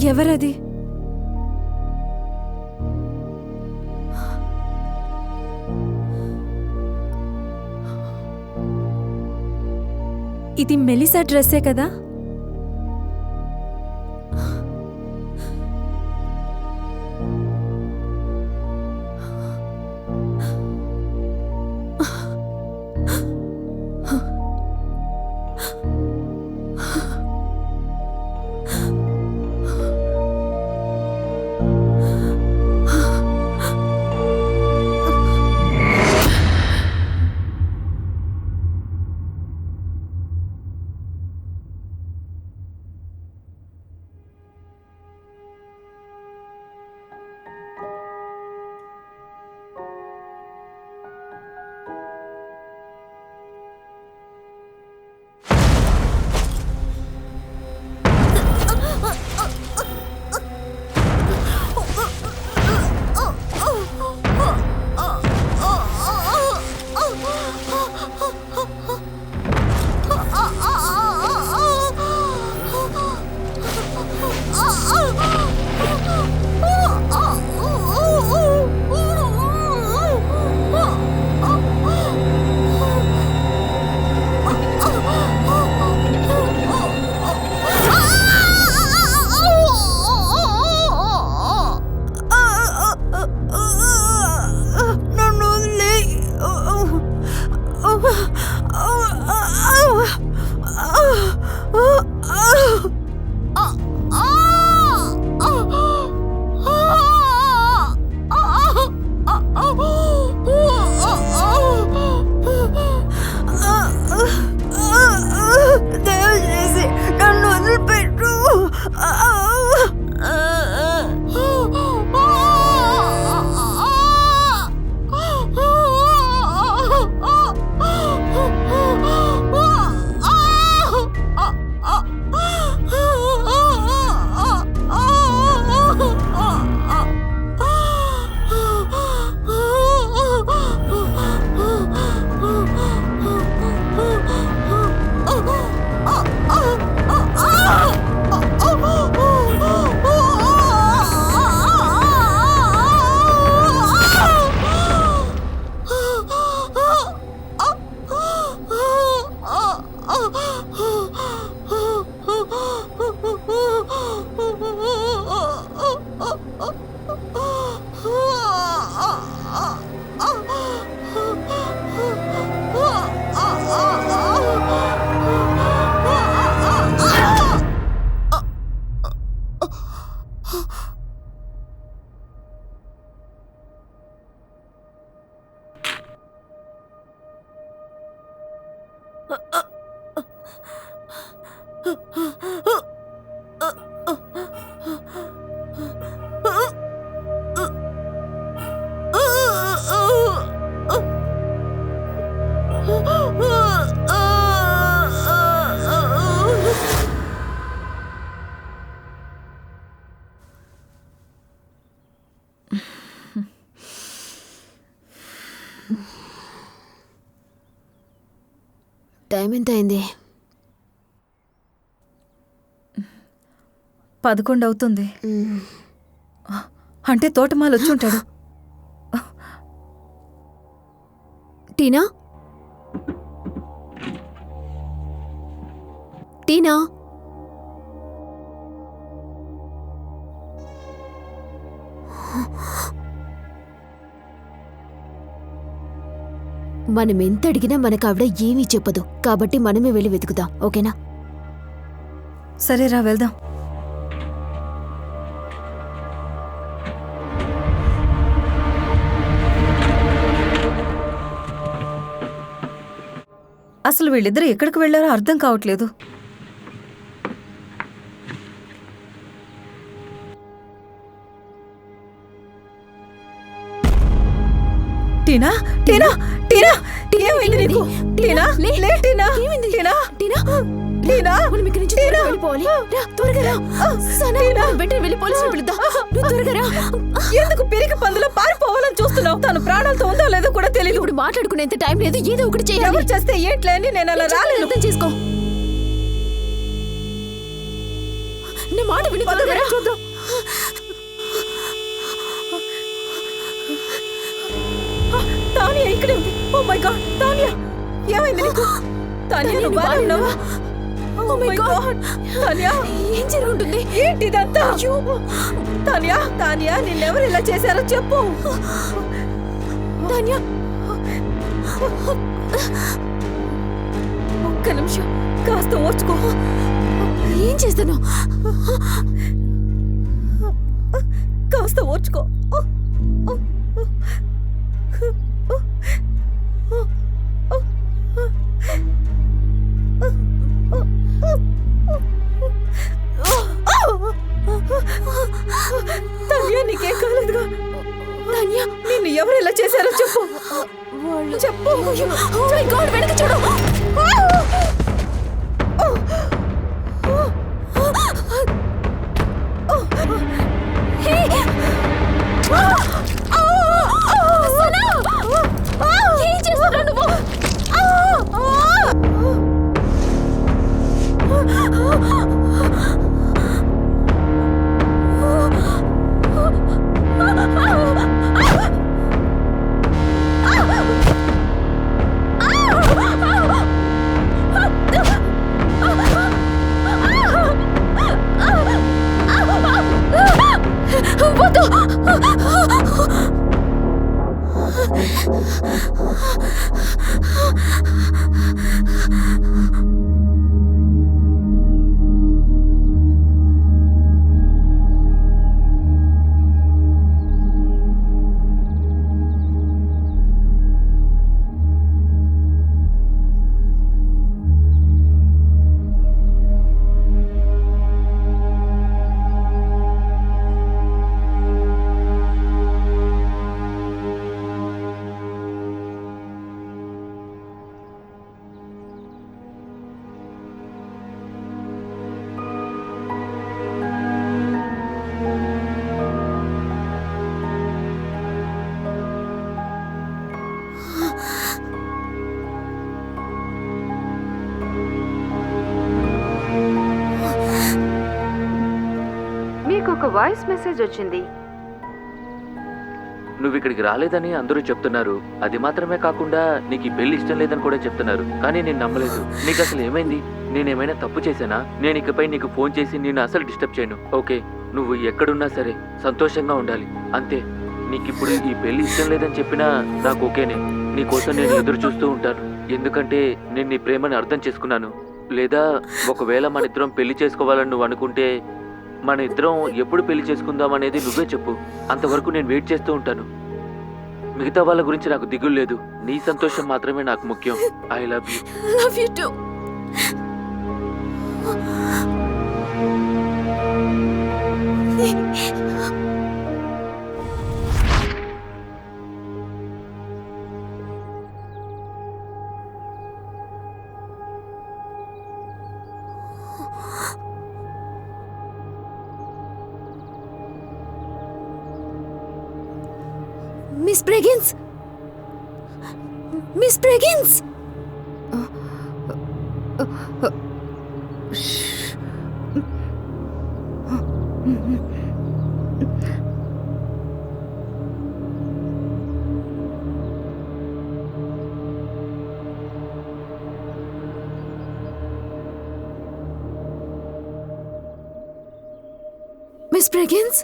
ఎవరది? ఇది మెలిసా డ్రెస్సే కదా? టైం ఎంత అయింది? 11 అవుతుంది. అంటే తోటమాలు వచ్చుంటాడు. టీనా, టీనా, మనం ఎంత అడిగినా మనకు ఆవిడ ఏమీ చెప్పదు. కాబట్టి మనమే వెళ్ళి వెతుకుదాం, ఓకేనా? సరేరా వెళ్దాం. అసలు వీళ్ళిద్దరు ఎక్కడికి వెళ్ళారో అర్థం కావట్లేదు. టీనా, టీనా, టీనా, ఏమైంది నీకు? టీనా, లే టీనా, ఏమైంది? టీనా, టీనా, టీనా, మనం ఇక్కడి నుంచి త్వరగా వెళ్ళిపోవాలి. రా, త్వరగా రా. సనా, మనం వెంటనే వెళ్ళి పోలీసులు పిలుద్దాం. నువ్వు త్వరగా రా. ఎందుకు పిరికి పందులో పారిపోవాలని చూస్తున్నావు? తను ప్రాణాలతో ఉందో లేదో కూడా తెలియదు. ఇప్పుడు మాట్లాడుకునేంత టైం లేదు. ఏదో ఒకటి చేయాలి. ఎవరు చేస్తే ఏంట్లే అని నేను అలా రాలేదు. అర్థం చేసుకో. నా మాట విని త్వరగా రా. చూద్దాం. తానియా ఇక్కడే ఉంది. ఓ మై గాడ్, తానియా ఏమైంది నీకు? తానియా నువ్వు బాగా ఉన్నావా? ఓ మై గాడ్, తానియా ఏం జరుగుతుంది? ఏంటి ఇదంతా? తానియా, తానియా నిన్నెవరు ఇలా చేశారో చెప్పు. తానియా, ఒక్క నిమిషం, కాస్త ఓర్చుకో. ఏం చేస్తున్నావు? కాస్త ఓర్చుకో. తానియా నీకేం కాలేదుగా? తానియా, నిన్ను ఎవరు ఇలా చేశారో చెప్పు. చెప్పు. ఓ మై గాడ్, వెనక చూడు. సనా, ఏం చేస్తున్నావు నువ్వు? వద్దు. మీకు ఒక వాయిస్ మెసేజ్ వచ్చింది. నువ్వు ఇక్కడికి రాలేదని అందరూ చెప్తున్నారు. అది మాత్రమే కాకుండా నీకు ఈ పెళ్లి ఇష్టం లేదని కూడా చెప్తున్నారు. కానీ నేను నమ్మలేదు. నీకు అసలు ఏమైంది? నేనేమైనా తప్పు చేశానా? నేను ఇకపై నీకు ఫోన్ చేసి నేను అసలు డిస్టర్బ్ చేయను. ఓకే, నువ్వు ఎక్కడున్నా సరే సంతోషంగా ఉండాలి అంతే. నీకిప్పుడు ఈ పెళ్లి ఇష్టం లేదని చెప్పినా నాకు ఓకేనే. నీకోసం నేను ఎదురు చూస్తూ ఉంటాను. ఎందుకంటే నేను నీ ప్రేమని అర్థం చేసుకున్నాను. లేదా ఒకవేళ మన ఇద్దరం పెళ్లి చేసుకోవాలని నువ్వు అనుకుంటే మన ఇద్దరం ఎప్పుడు పెళ్లి చేసుకుందాం అనేది నువ్వే చెప్పు. అంతవరకు నేను వెయిట్ చేస్తూ ఉంటాను. మిగతా వాళ్ళ గురించి నాకు దిగులు లేదు. నీ సంతోషం మాత్రమే నాకు ముఖ్యం. I love you. Love you too. Miss Briggins, Miss Briggins. Miss Briggins,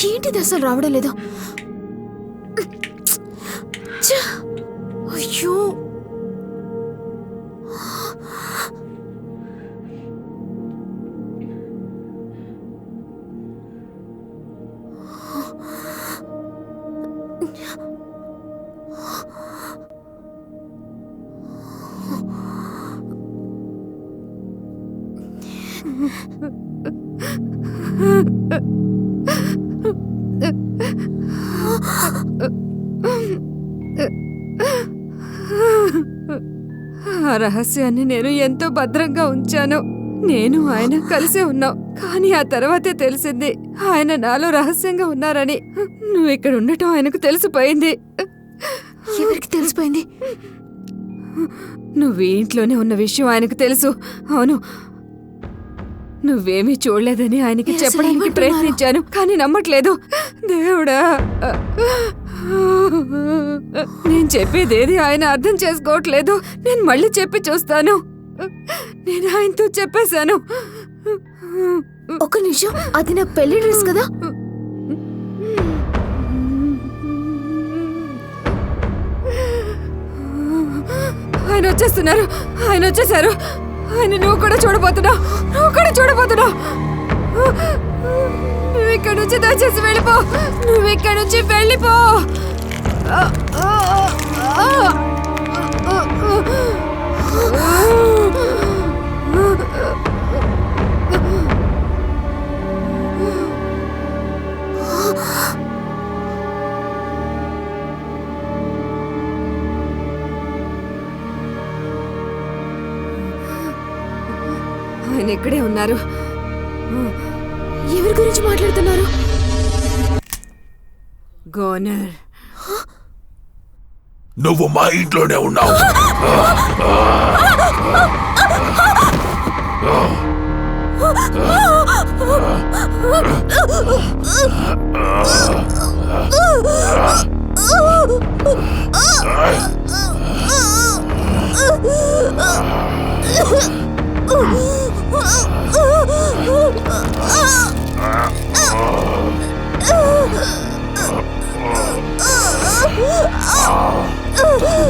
ఏంటిది అసలు రావడం లేదు? ఛ! అయ్యో, ఆ రహస్యాన్ని నేను ఎంతో భద్రంగా ఉంచాను. నేను ఆయన కలిసే ఉన్నాం, కానీ ఆ తర్వాతే తెలిసింది ఆయన నాలో రహస్యంగా ఉన్నారని. నువ్వు ఇక్కడ ఉండటం ఆయనకు తెలిసిపోయింది. ఎవరికి తెలిసిపోయింది? నువ్వు ఇంట్లోనే ఉన్న విషయం ఆయనకు తెలుసు. అవును, నువ్వేమీ చూడలేదని ఆయనకి మీరు అసలు చెప్పడానికి ఏమంటున్నారు? ప్రయత్నించాను, కానీ నమ్మట్లేదు. దేవుడా, నేను చెప్పేదేది ఆయన అర్థం చేసుకోవట్లేదు. నేను మళ్ళీ చెప్పి చూస్తాను. నేను ఆయనతో చెప్పేశాను. ఒక్క నిమిషం, అది నా పెళ్లి డ్రెస్ కదా? ఆయన వచ్చేస్తున్నారు, ఆయన వచ్చేసారు. ఆయన నువ్వు కూడా చూడబోతున్నావు, నువ్వు కూడా చూడబోతున్నావు. నువ్వు ఇక్కడ నుంచి దయచేసి వెళ్ళిపో, నువ్వు ఇక్కడ నుంచి వెళ్ళిపో. ఆయన ఇక్కడే ఉన్నారు. ఎవరి గురించి మాట్లాడుతున్నారు? గోనర్, నువ్వు మా ఇంట్లోనే ఉన్నావు.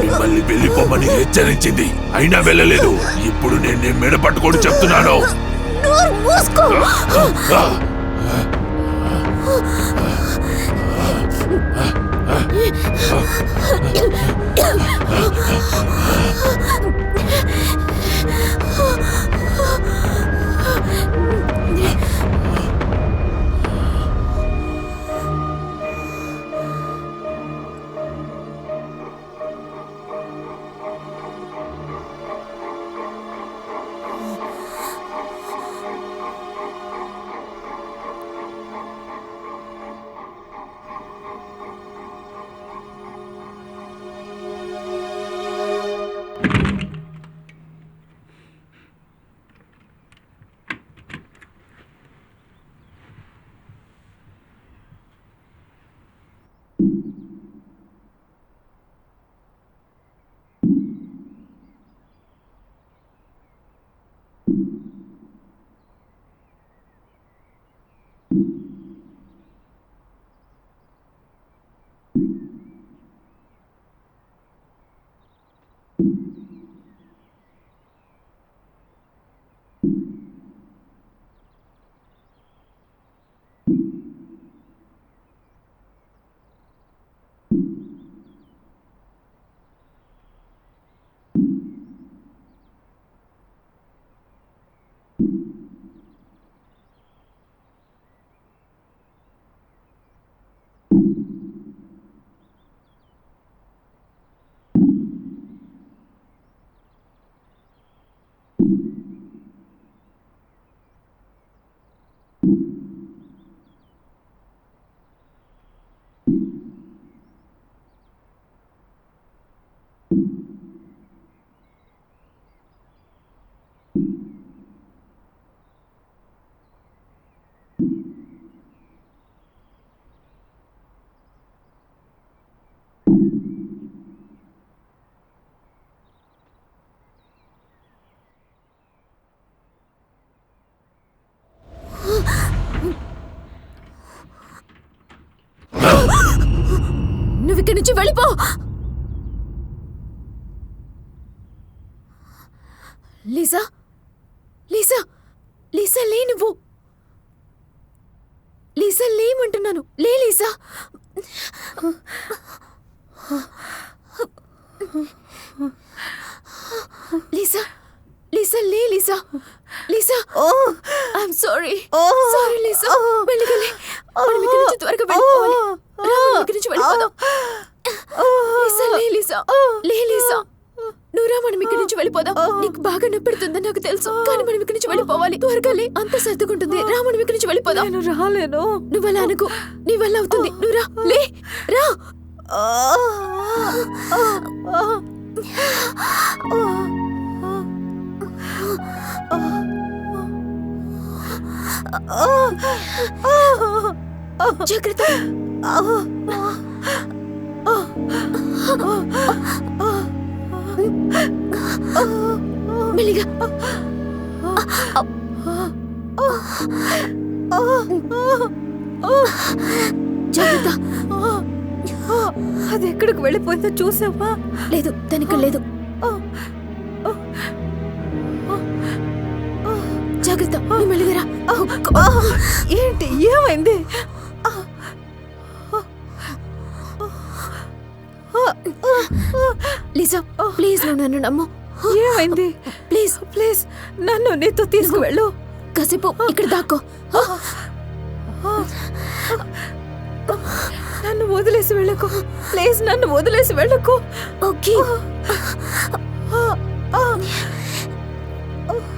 మిమ్మల్ని వెళ్ళిపోమని హెచ్చరించింది, అయినా వెళ్ళలేదు. ఇప్పుడు నేను మెడ పట్టుకొని చెప్తున్నాను. వెళ్ళిపో. లీసా, లీసా, లీసా లే, నువ్వు లీసా లేమంటున్నాను. లే లీసా. లీసా, లీసా లే Lisa. Lisa, I'm sorry. Sorry Lisa. వెళ్ళగలే. మనం ఇక్కడి నుంచి త్వరగా వెళ్ళిపోవాలి. రా, మనం ఇక్కడి నుంచి వెళ్ళిపోదాం. లీసా లే లీసా. లే లీసా. నువ్వు రా, మనం ఇక్కడి నుంచి వెళ్ళిపోదాం. నీకు బాగా నొప్పెడుతుందని నాకు తెలుసు, కానీ మనం ఇక్కడి నుంచి వెళ్ళిపోవాలి. త్వరగా లే, అంతా సర్దుకుంటుంది. రా, మనం ఇక్కడి నుంచి వెళ్ళిపోదాం. నేను రాలేను. నువ్వు అలా అనుకో, నీ వల్ల అవుతుంది. నువ్వు రా, లే రా. జాగ్రత్త. మెల్లిగా. జాగ్రత్త. అది ఎక్కడికి వెళ్ళిపోయిందో చూసావా? లేదు, తనకి లేదు. జాగ్రత్త, నువ్వు మెల్లిగా రా. ఏంటి, ఏమైంది? లీసా, ప్లీజ్ నువ్వు నన్ను నమ్ము. ఏమైంది? ప్లీజ్ ప్లీజ్ నన్ను నీతో తీసుకువెళ్ళు. కాసేపు ఇక్కడ దాక్కో. నన్ను వదిలేసి వెళ్ళకు. ప్లీజ్ నన్ను వదిలేసి వెళ్ళకు. ఓకే,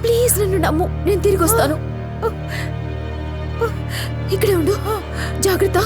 ప్లీజ్ నన్ను నమ్ము. నేను తిరిగి వస్తాను. ఇక్కడే ఉండు. జాగ్రత్త.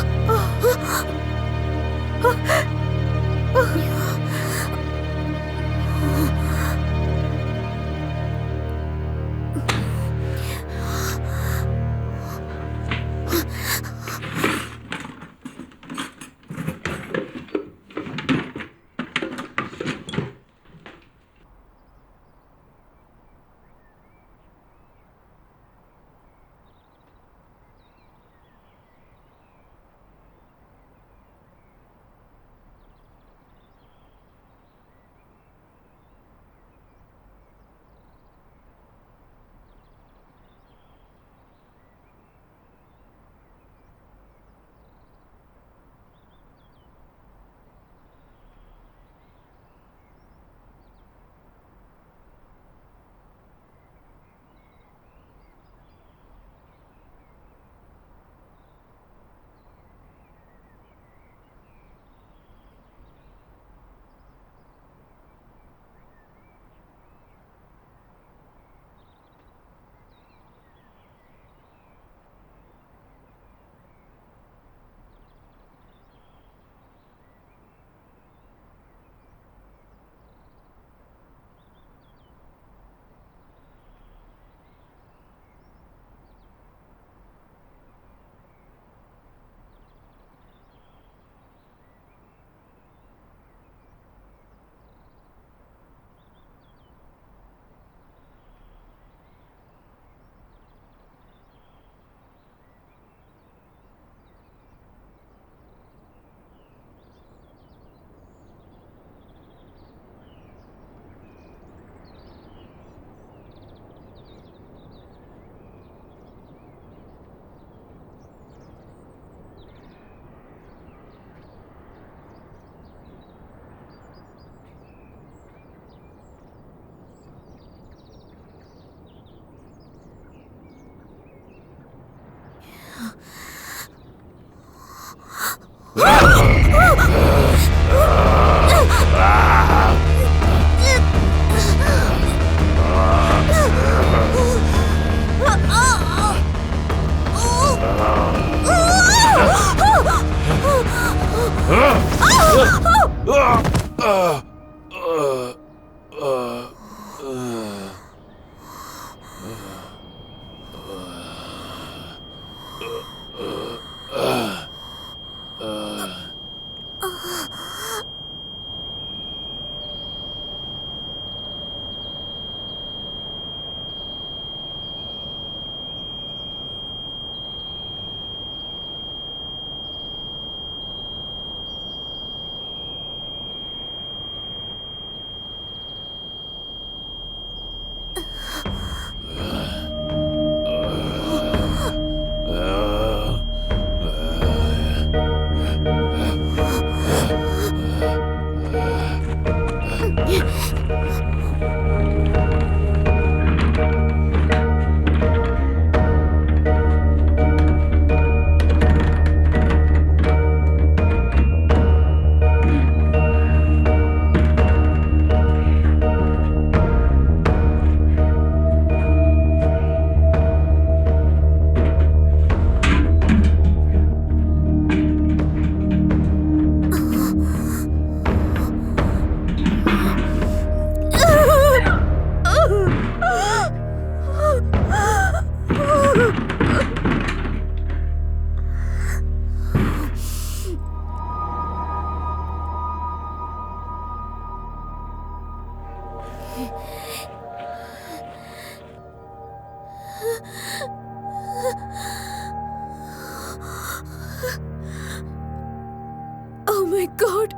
Oh my God.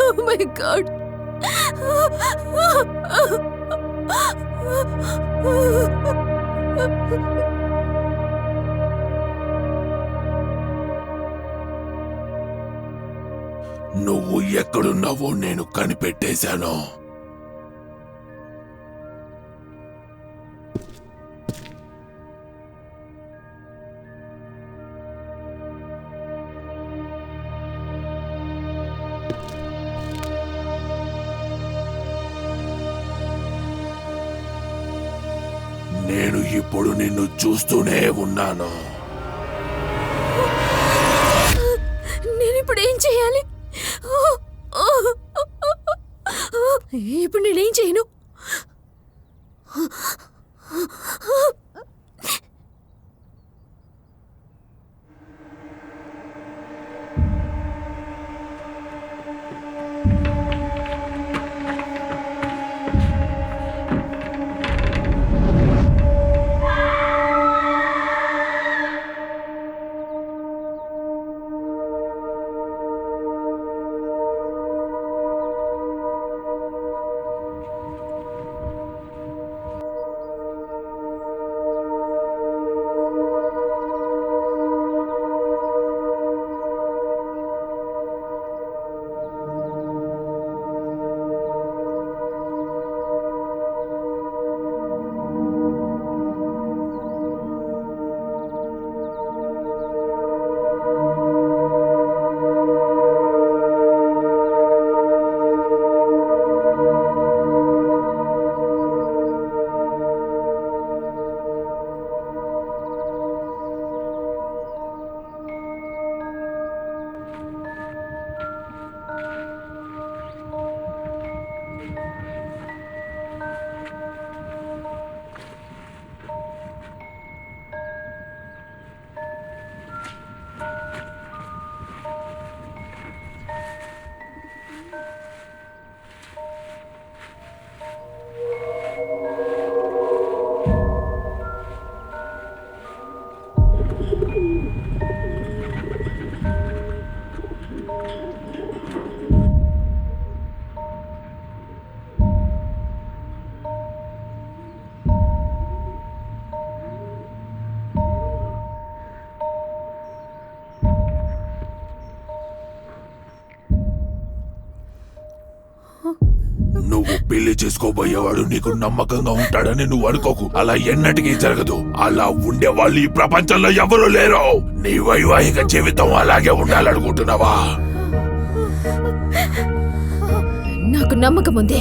Oh my God. నువ్వు ఎక్కడున్నావో నేను కనిపెట్టేశాను. నేను ఇప్పుడు నిన్ను చూస్తూనే ఉన్నాను. నేనిప్పుడు ఏం చేయాలి? ఇప్పుడు నేనేం చేయను? నువ్వు పెళ్లి చేసుకోబోయేవాడు నీకు నమ్మకంగా ఉంటాడని నువ్వు అనుకోకు. అలా ఎన్నటికీ జరగదు. అలా ఉండే వాళ్ళు ఈ ప్రపంచంలో ఎవరూ లేరు. నీ వైవాహిక జీవితం అలాగే ఉండాలనుకుంటున్నావా? నాకు నమ్మకం ఉంది.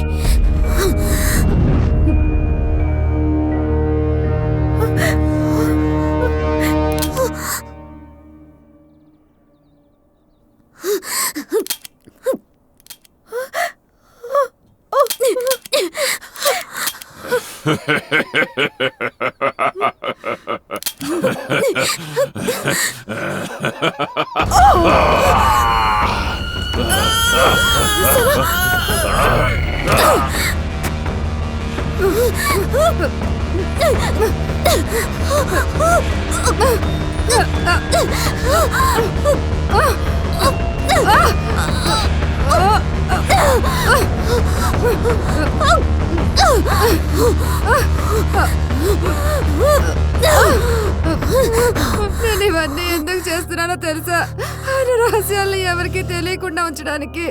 నేను ఇవన్నీ ఎందుకు చేస్తున్నానో తెలుసా? ఆయన రహస్యాలను ఎవరికీ తెలియకుండా ఉంచడానికి.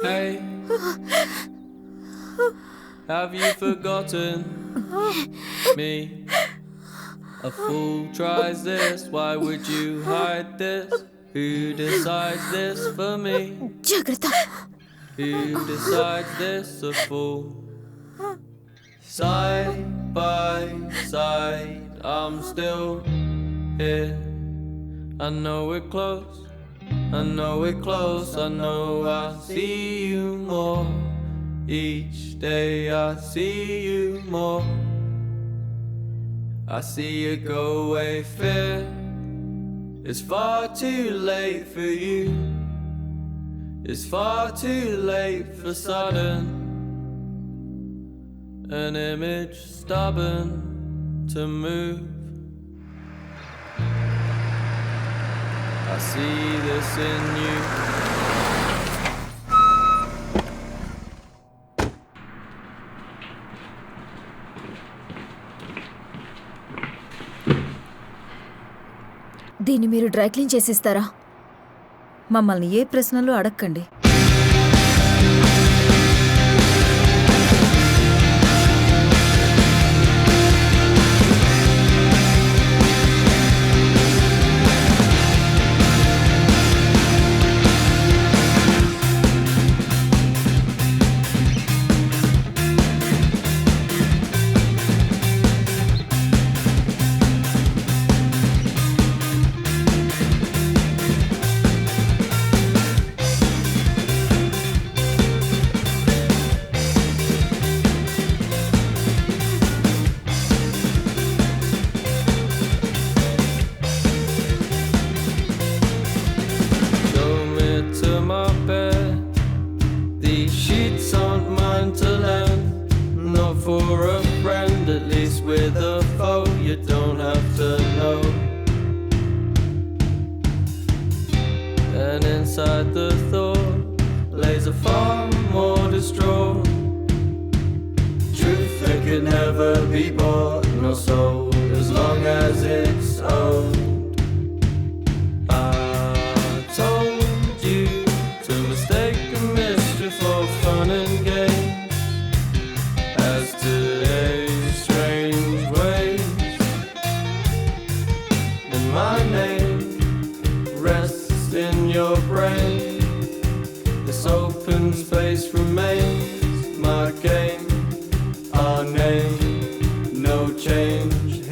Hey, have you forgotten me? A fool tries this, why would you hide this? Who decides this for me? జాగ్రత్త. Who decides this? A fool Side by side, I'm still here. I know we're close, I know we're close, I know I see you more. Each day I see you more. I see you go away, fear. It's far too late for you. It's far too late for sudden. An image stubborn to move. I see this in you. దీన్ని మీరు డ్రై క్లీన్ చేసిస్తారా? మమ్మల్ని ఏ ప్రశ్నలు అడక్కండి. For a friend, at least with a foe, you don't have to know. And inside the thought lays a far more distraught truth that could never be bought nor sold as long as it's owned. I told you to mistake the mystery for fun and games. As today's strange ways, and my name rests in your brain. This open space remains my game, our name, no change.